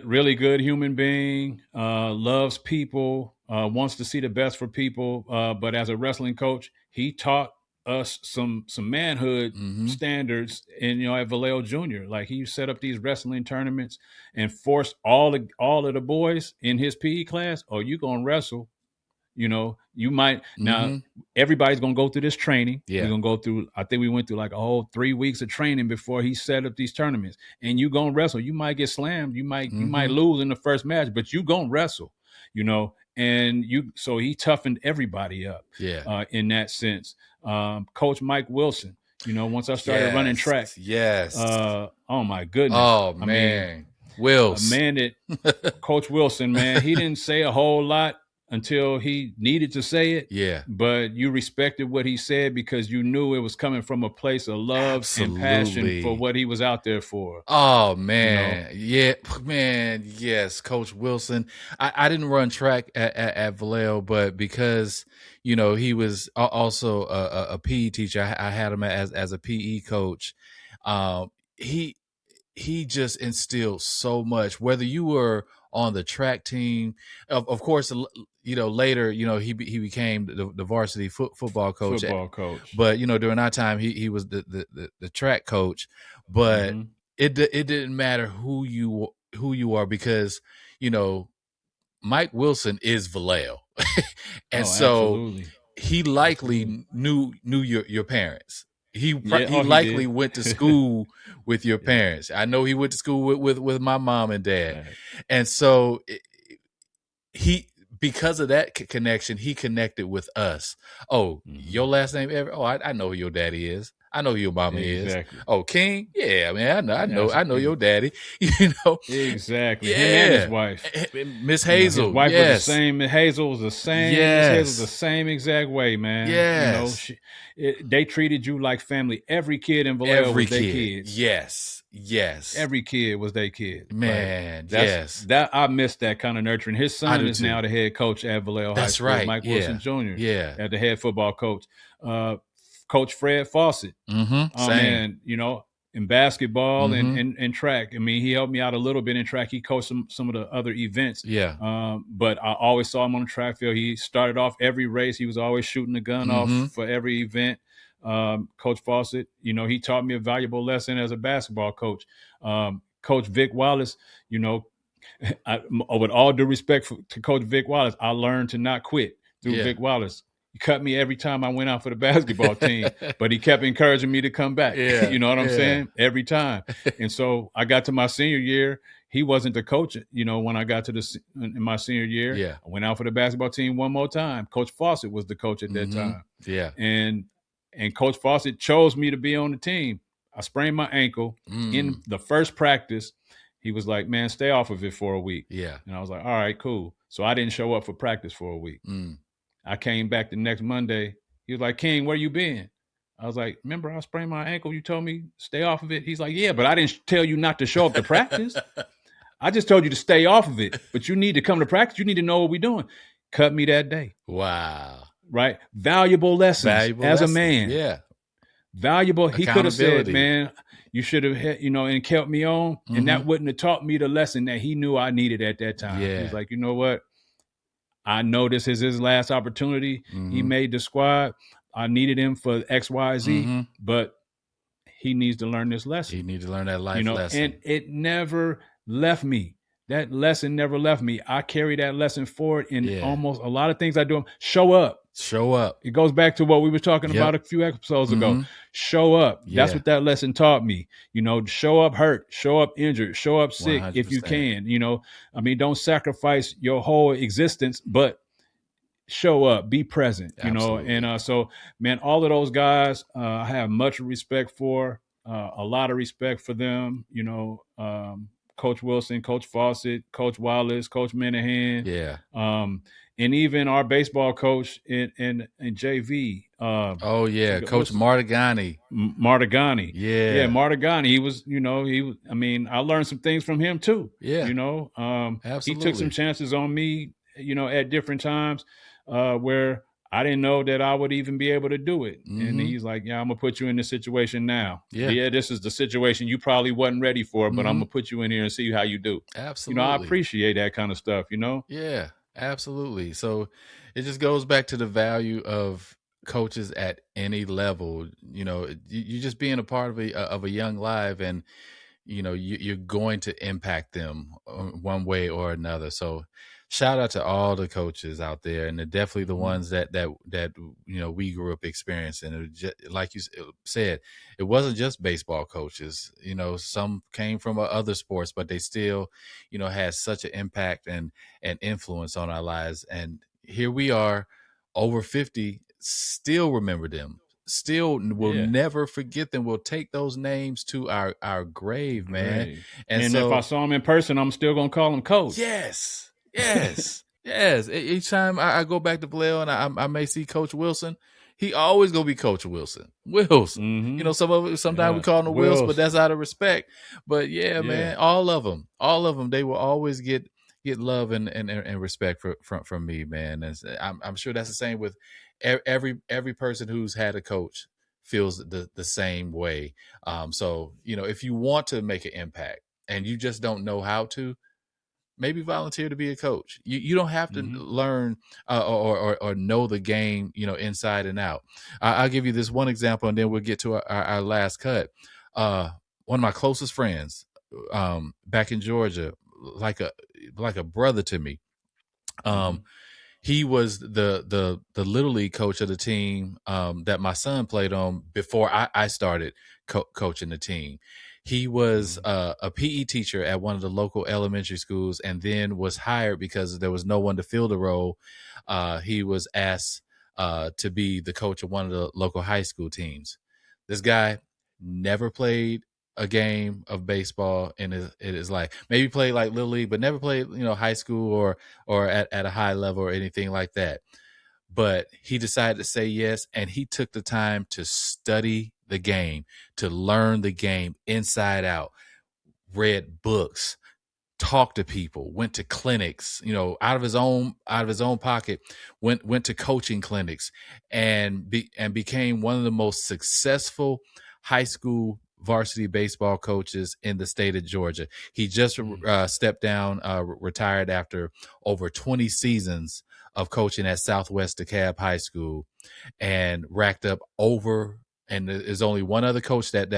Really good human being. Loves people. Wants to see the best for people. But as a wrestling coach, he taught us some manhood standards at Vallejo Junior. Like, he set up these wrestling tournaments and forced all of the boys in his PE class, "Oh, you gonna wrestle. You might now. Everybody's gonna go through this training. We're gonna go through. I think we went through like a whole 3 weeks of training before he set up these tournaments. And you gonna wrestle. You might get slammed. You might lose in the first match, but you gonna wrestle. And so he toughened everybody up. In that sense. Coach Mike Wilson. Once I started running track. Oh my goodness. Oh man, Wills. A man that Coach Wilson, man, he didn't say a whole lot until he needed to say it. But you respected what he said because you knew it was coming from a place of love and passion for what he was out there for. Oh, man. Yeah, man. Yes, Coach Wilson. I didn't run track at Vallejo, but because, he was also a PE teacher, I had him as a PE coach. He just instilled so much, whether you were on the track team, of course, later, he became the varsity football coach. But, during our time, he was the track coach. But it didn't matter who you are because, Mike Wilson is Vallejo. And absolutely. He likely knew your parents. He likely went to school with your parents. I know he went to school with my mom and dad. Right. And so because of that connection, he connected with us. Oh, your last name ever? Oh, I know who your daddy is. I know who your mama is. Oh, King? Yeah, man, I know your daddy. Exactly. Yeah. Him and his wife, Miss Hazel. His wife was the same. Hazel was the same. Yes. Hazel was the same exact way, man. Yes. They treated you like family. Every kid in Vallejo was their kids. Yes. Every kid was their kid. Man, That I missed that kind of nurturing. His son is now the head coach at Vallejo High School. Right. Mike Wilson Jr. Yeah. At the head football coach. Coach Fred Fawcett. Same. And, in basketball and track. I mean, he helped me out a little bit in track. He coached some of the other events. But I always saw him on the track field. He started off every race. He was always shooting the gun off for every event. Coach Fawcett, he taught me a valuable lesson as a basketball coach. Coach Vic Wallace, with all due respect to Coach Vic Wallace, I learned to not quit through Vic Wallace. He cut me every time I went out for the basketball team, but he kept encouraging me to come back. You know what I'm saying? Every time. And so I got to my senior year. He wasn't the coach, when I got to in my senior year. I went out for the basketball team one more time. Coach Fawcett was the coach at that time. And Coach Fawcett chose me to be on the team. I sprained my ankle in the first practice. He was like, "Man, stay off of it for a week." And I was like, "All right, cool." So I didn't show up for practice for a week. I came back the next Monday. He was like, "King, where you been?" I was like, "Remember I sprained my ankle? You told me stay off of it." He's like, "Yeah, but I didn't tell you not to show up to practice. I just told you to stay off of it. But you need to come to practice. You need to know what we're doing." Cut me that day. Wow. Right? Valuable lessons as a man. Yeah. Valuable. He could have said, "Man, you should have, and kept me on." And that wouldn't have taught me the lesson that he knew I needed at that time. He was like, "You know what? I know this is his last opportunity. He made the squad. I needed him for X, Y, Z, Mm-hmm. but he needs to learn this lesson. You need to learn that life lesson. And it never left me. That lesson never left me. I carry that lesson forward in almost a lot of things I do. Show up. Show up. It goes back to what we were talking about a few episodes ago. Show up. That's what that lesson taught me. Show up hurt, show up injured, show up sick 100%. if you can. Don't sacrifice your whole existence, but show up, be present. Absolutely. And so, man, all of those guys, I have much respect for. A lot of respect for them. Coach Wilson, Coach Fawcett, Coach Wallace, Coach Minahan. Yeah. And even our baseball coach in JV. Oh yeah, Coach Martigani. Martigani. Yeah, Martigani. He was, I learned some things from him too. Yeah. Absolutely. He took some chances on me, at different times where I didn't know that I would even be able to do it. And he's like, yeah, I'm going to put you in this situation now. Yeah, this is the situation you probably wasn't ready for, but I'm going to put you in here and see how you do. Absolutely. I appreciate that kind of stuff, Yeah, absolutely. So it just goes back to the value of coaches at any level. You just being a part of a young life, and you're going to impact them one way or another. So shout out to all the coaches out there, and they're definitely the ones that we grew up experiencing. Like you said, it wasn't just baseball coaches. Some came from other sports, but they still had such an impact and influence on our lives. And here we are, over 50, still remember them. Still will never forget them. We'll take those names to our grave, man. And so, if I saw him in person, I'm still gonna call him coach. Yes. Each time I go back to Vallejo and I may see Coach Wilson, he always gonna be Coach Wilson. Sometimes we call him Wilson, but that's out of respect. But man, all of them, they will always get love and respect from me, man. And I'm sure that's the same with every person who's had a coach feels the same way. So if you want to make an impact and you just don't know how to, maybe volunteer to be a coach. You don't have to learn or know the game, inside and out. I'll give you this one example, and then we'll get to our last cut. One of my closest friends back in Georgia, like a brother to me. He was the Little League coach of the team that my son played on before I started coaching the team. He was a PE teacher at one of the local elementary schools, and then was hired because there was no one to fill the role. He was asked to be the coach of one of the local high school teams. This guy never played a game of baseball in his life. Maybe played like Little League, but never played, high school or at a high level or anything like that. But he decided to say yes, and he took the time to study the game, to learn the game inside out, read books, talked to people, went to clinics, out of his own pocket, went to coaching clinics, and became one of the most successful high school varsity baseball coaches in the state of Georgia. He just stepped down, retired after over 20 seasons of coaching at Southwest DeKalb High School, and racked up over. And there's only one other coach that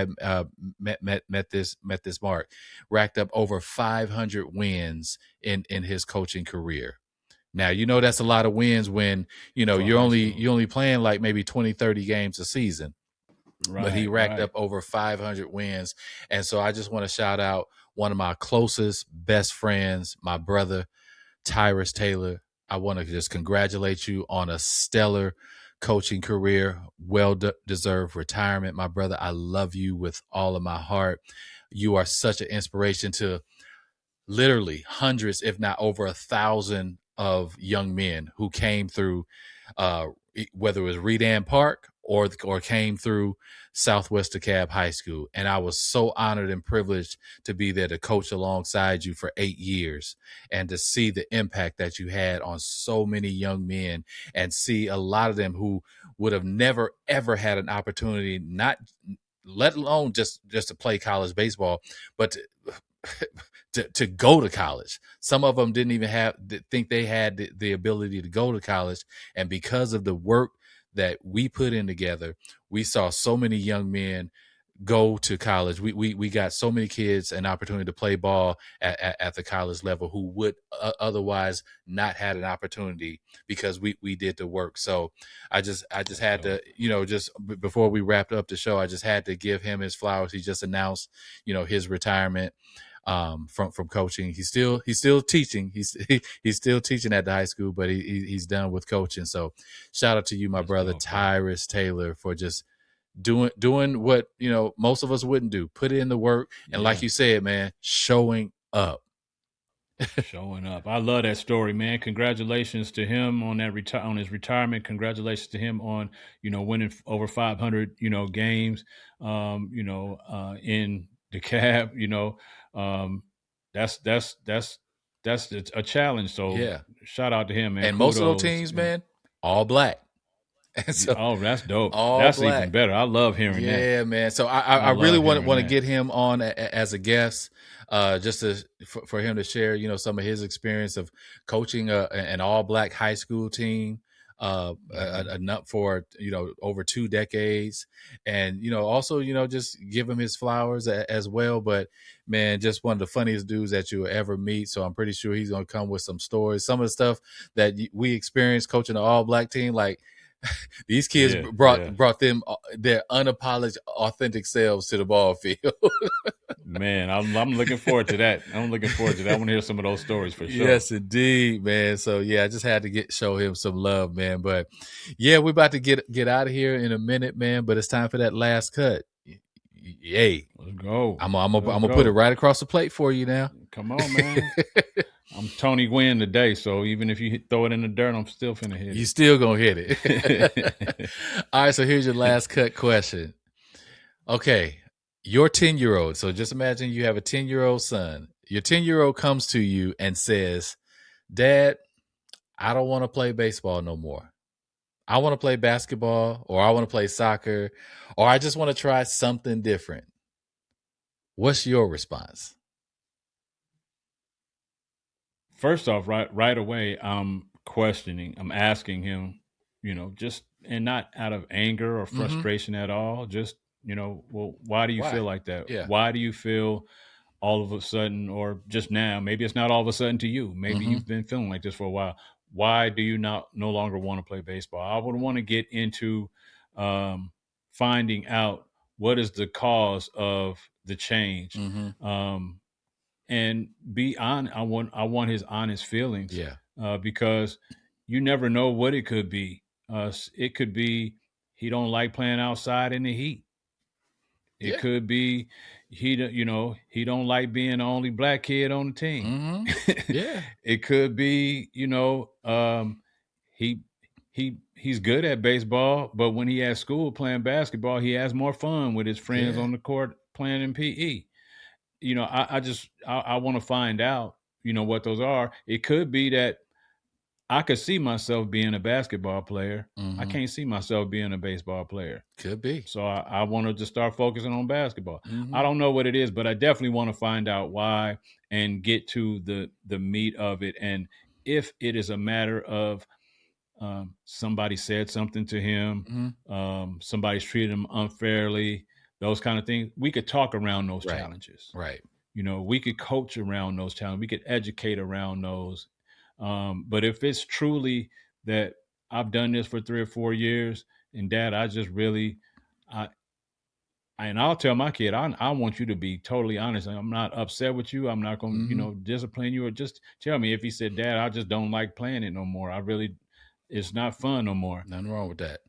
met this mark. Racked up over 500 wins in his coaching career. Now, that's a lot of wins when you're only playing like maybe 20, 30 games a season. Right, but he racked up over 500 wins. And so I just want to shout out one of my closest best friends, my brother, Tyrus Taylor. I want to just congratulate you on a stellar coaching career, well-deserved retirement. My brother, I love you with all of my heart. You are such an inspiration to literally hundreds, if not over 1,000 of young men who came through, whether it was Redan Park or came through Southwest DeKalb High School. And I was so honored and privileged to be there to coach alongside you for 8 years, and to see the impact that you had on so many young men, and see a lot of them who would have never, ever had an opportunity, not let alone just to play college baseball, but to go to college. Some of them didn't even think they had the ability to go to college. And because of the work that we put in together, we saw so many young men go to college. We got so many kids an opportunity to play ball at the college level who would otherwise not had an opportunity because we did the work. So I just had to, just before we wrapped up the show, I just had to give him his flowers. He just announced, his retirement from coaching. He's still teaching. He's still teaching at the high school, but he's done with coaching. So shout out to you, my brother, Tyrus Taylor, for just doing what most of us wouldn't do. Put in the work, and like you said, man, showing up. Showing up. I love that story, man. Congratulations to him on that on his retirement. Congratulations to him on winning over 500 games. In the cab. That's a challenge. So yeah, shout out to him, man. And kudos. Most of those teams, man, all black. So, that's dope. All that's black. Even better. I love hearing that. Yeah, man. So I really want to get him on as a guest, just for him to share, some of his experience of coaching an all black high school team, for over 2 decades, and also just give him his flowers as well. But man, just one of the funniest dudes that you'll ever meet. So I'm pretty sure he's gonna come with some stories, some of the stuff that we experienced coaching an all black team, like. These kids brought them their unapologetic, authentic selves to the ball field. Man, I'm looking forward to that. I want to hear some of those stories for sure. Yes, indeed, man. So I just had to show him some love, man. But we're about to get out of here in a minute, man. But it's time for that last cut. Yay! Let's go. I'm gonna put it right across the plate for you now. Come on, man. I'm Tony Gwynn today, so even if you throw it in the dirt, I'm still finna hit it. You still gonna hit it. All right, so here's your last cut question. Okay, your 10-year-old. So just imagine you have a 10-year-old son. Your 10-year-old comes to you and says, "Dad, I don't want to play baseball no more. I want to play basketball, or I want to play soccer, or I just want to try something different." What's your response? First off, right away, I'm asking him, just, and not out of anger or frustration at all. Just, well, why do you feel like that? Yeah. Why do you feel all of a sudden, or just now, maybe it's not all of a sudden to you. Maybe you've been feeling like this for a while. Why do you no longer want to play baseball? I would want to get into finding out what is the cause of the change. And be on. I want his honest feelings. Yeah. Because you never know what it could be. It could be he don't like playing outside in the heat. It could be he don't like being the only black kid on the team. Yeah. It could be he's good at baseball, but when he at school playing basketball, he has more fun with his friends on the court playing in PE. I want to find out, what those are. It could be that I could see myself being a basketball player. I can't see myself being a baseball player. Could be. So I wanted to start focusing on basketball. I don't know what it is, but I definitely want to find out why and get to the meat of it. And if it is a matter of somebody said something to him, somebody's treated him unfairly, those kind of things, we could talk around those challenges. Right. We could coach around those challenges. We could educate around those. But if it's truly that I've done this for 3 or 4 years, and Dad, I just really, and I'll tell my kid, I want you to be totally honest. I'm not upset with you. I'm not going to, discipline you, or just tell me. If he said, Dad, I just don't like playing it no more. It's not fun no more. Nothing wrong with that.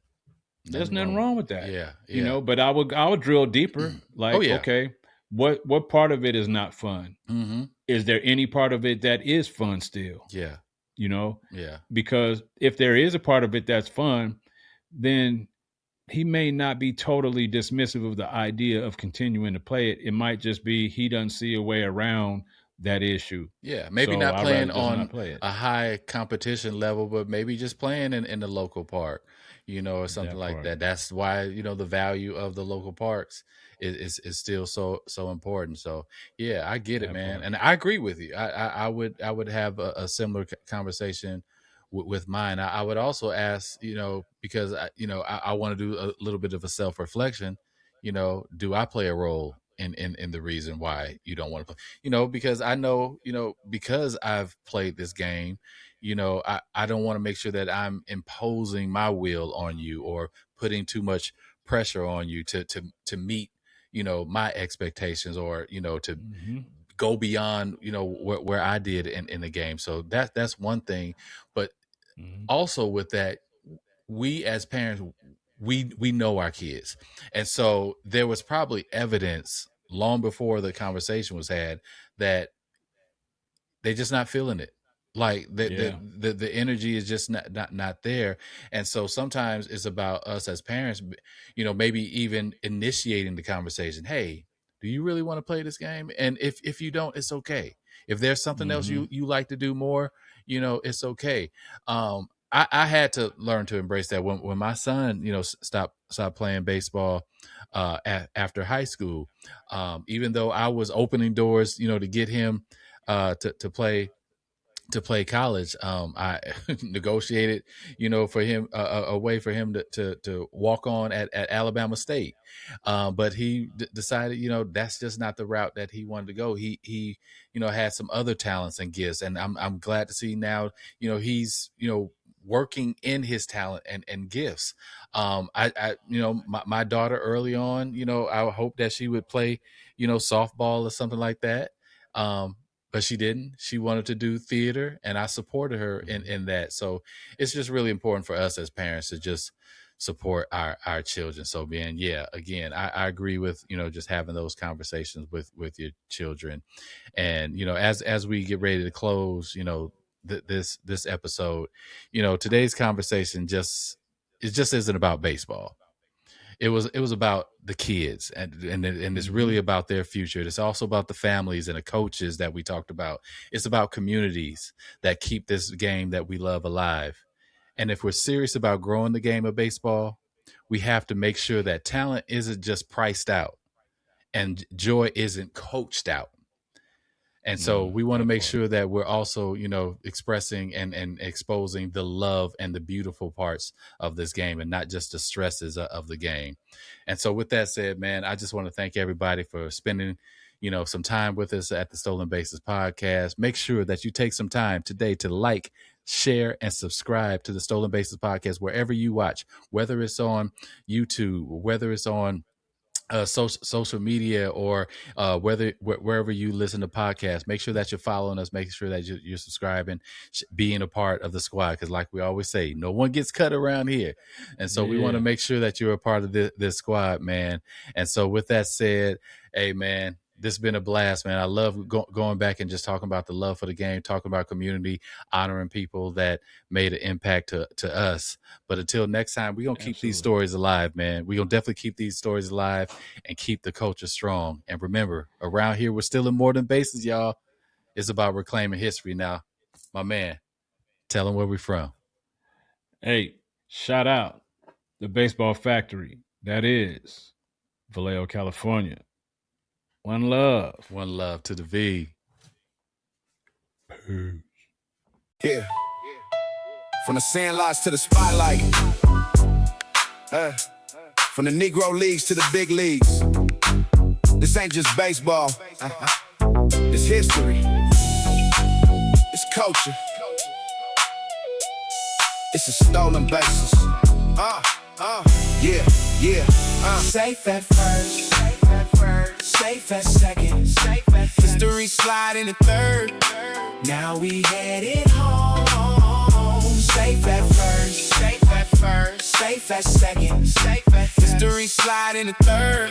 There's nothing wrong with that. Yeah. But I would drill deeper. Like, okay, what part of it is not fun? Is there any part of it that is fun still? Yeah. Yeah. Because if there is a part of it that's fun, then he may not be totally dismissive of the idea of continuing to play it. It might just be he doesn't see a way around that issue. Yeah, maybe not playing on a high competition level, but maybe just playing in the local park, or something like that. That's why, the value of the local parks is still so important. So yeah, I get it, man. And I agree with you. I would have a similar conversation with mine. I would also ask, because I want to do a little bit of a self-reflection. Do I play a role in the reason why you don't want to play? Because I know, because I've played this game, I don't want to make sure that I'm imposing my will on you or putting too much pressure on you to meet, my expectations, or, to go beyond, where I did in the game. So that's one thing. But also with that, we as parents, we know our kids. And so there was probably evidence long before the conversation was had that they're just not feeling it. Like the energy is just not there. And so sometimes it's about us as parents, maybe even initiating the conversation. Hey, do you really want to play this game? And if you don't, it's okay. If there's something else you like to do more, it's okay. I had to learn to embrace that when my son, stopped playing baseball after high school. Even though I was opening doors, to get him to play college, I negotiated, for him a way for him to walk on at Alabama State. But he decided, that's just not the route that he wanted to go. He had some other talents and gifts, and I'm glad to see now, he's, working in his talent and gifts. My daughter early on, I hope that she would play, softball or something like that. But she didn't. She wanted to do theater, and I supported her in that. So it's just really important for us as parents to just support our children. So again, I agree with, just having those conversations with your children. And, as we get ready to close, this episode, today's conversation just isn't about baseball. It was about the kids, and it's really about their future. It's also about the families and the coaches that we talked about. It's about communities that keep this game that we love alive. And if we're serious about growing the game of baseball, we have to make sure that talent isn't just priced out and joy isn't coached out. And so we want to make sure that we're also, expressing and exposing the love and the beautiful parts of this game, and not just the stresses of the game. And so with that said, man, I just want to thank everybody for spending, some time with us at the Stolen Bases podcast. Make sure that you take some time today to like, share, and subscribe to the Stolen Bases podcast wherever you watch, whether it's on YouTube, whether it's on social media, or wherever you listen to podcasts. Make sure that you're following us. Make sure that you're subscribing, being a part of the squad. Because like we always say, no one gets cut around here. And so we want to make sure that you're a part of this squad, man. And so with that said, hey, man, this has been a blast, man. I love going back and just talking about the love for the game, talking about community, honoring people that made an impact to us. But until next time, we're going to keep these stories alive, man. We're going to definitely keep these stories alive and keep the culture strong. And remember, around here, we're still in more than bases, y'all. It's about reclaiming history now. My man, tell them where we're from. Hey, shout out the Baseball Factory. That is Vallejo, California. One love. One love to the V. Peace. Yeah. From the sandlots to the spotlight. From the Negro leagues to the big leagues. This ain't just baseball. It's history. It's culture. It's a stolen basis. Yeah. Safe at first. Safe at second. History sliding at third. Now we headed home. Safe at first. Safe at second. History sliding at third.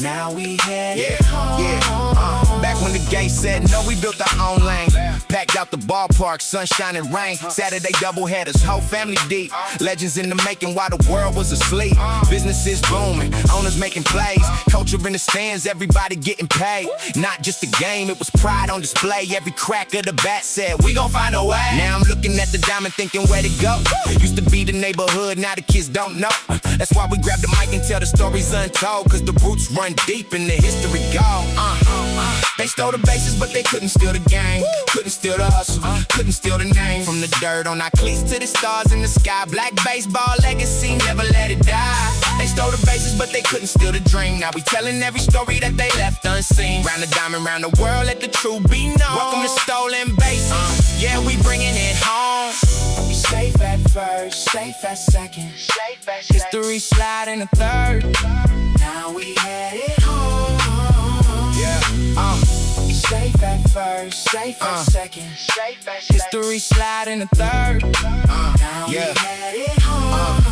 Now we headed home. Back when the game said no, we built our own lane. Packed out the ballpark, sunshine and rain. Saturday doubleheaders, whole family deep. Legends in the making while the world was asleep. Businesses booming, owners making plays. Culture in the stands, everybody getting paid. Not just a game, it was pride on display. Every crack of the bat said, we gon' find a way. Now I'm looking at the diamond thinking where to go. Used to be the neighborhood, now the kids don't know. That's why we grab the mic and tell the stories untold. Cause the roots run deep and the history go. They stole the bases, but they couldn't steal the game. Couldn't steal the hustle, couldn't steal the name. From the dirt on our cleats to the stars in the sky. Black baseball legacy, never let it die. They stole the bases, but they couldn't steal the dream. Now we telling every story that they left unseen. Round the diamond, round the world, let the truth be known. Welcome to stolen bases. Yeah, we bringing it home. Safe at first, safe at second. History slide in the third. Now we headed home. Yeah, safe at first, safe at second. History slide in the third. Now we headed home.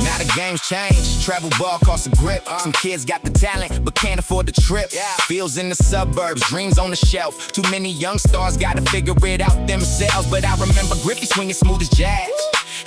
Now the game's changed. Travel ball costs a grip. Some kids got the talent, but can't afford the trip. Fields in the suburbs, dreams on the shelf. Too many young stars gotta figure it out themselves. But I remember Griffey swinging smooth as jazz.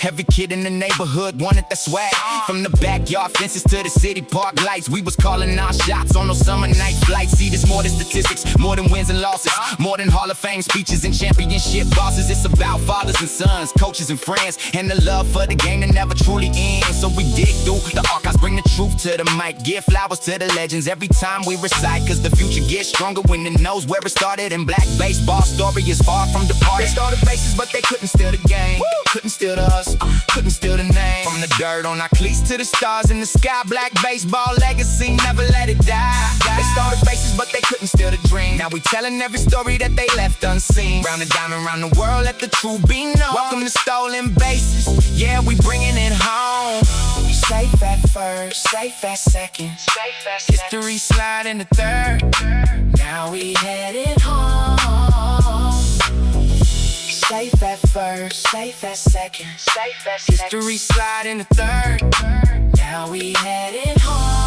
Every kid in the neighborhood wanted that swag. From the backyard fences to the city park lights, we was calling our shots on those summer night flights. See, there's more than statistics, more than wins and losses, more than Hall of Fame speeches and championship bosses. It's about fathers and sons, coaches and friends, and the love for the game that never truly ends. So we dig through the archives, bring the truth to the mic, give flowers to the legends every time we recite. Cause the future gets stronger when it knows where it started. And black baseball story is far from departed. They stole the bases, but they couldn't steal the game. Couldn't steal the hustle, couldn't steal the name. From the dirt on our cleats to the stars in the sky. Black baseball legacy, never let it die. They stole the bases, but they couldn't steal the dream. Now we telling every story that they left unseen. Round the diamond, round the world, let the truth be known. Welcome to stolen bases. Yeah, we bringing it home. Safe at first, safe at second. History slide in the third. Now we headed home. Safe at first, safe at second. History slide in the third. Now we headed home.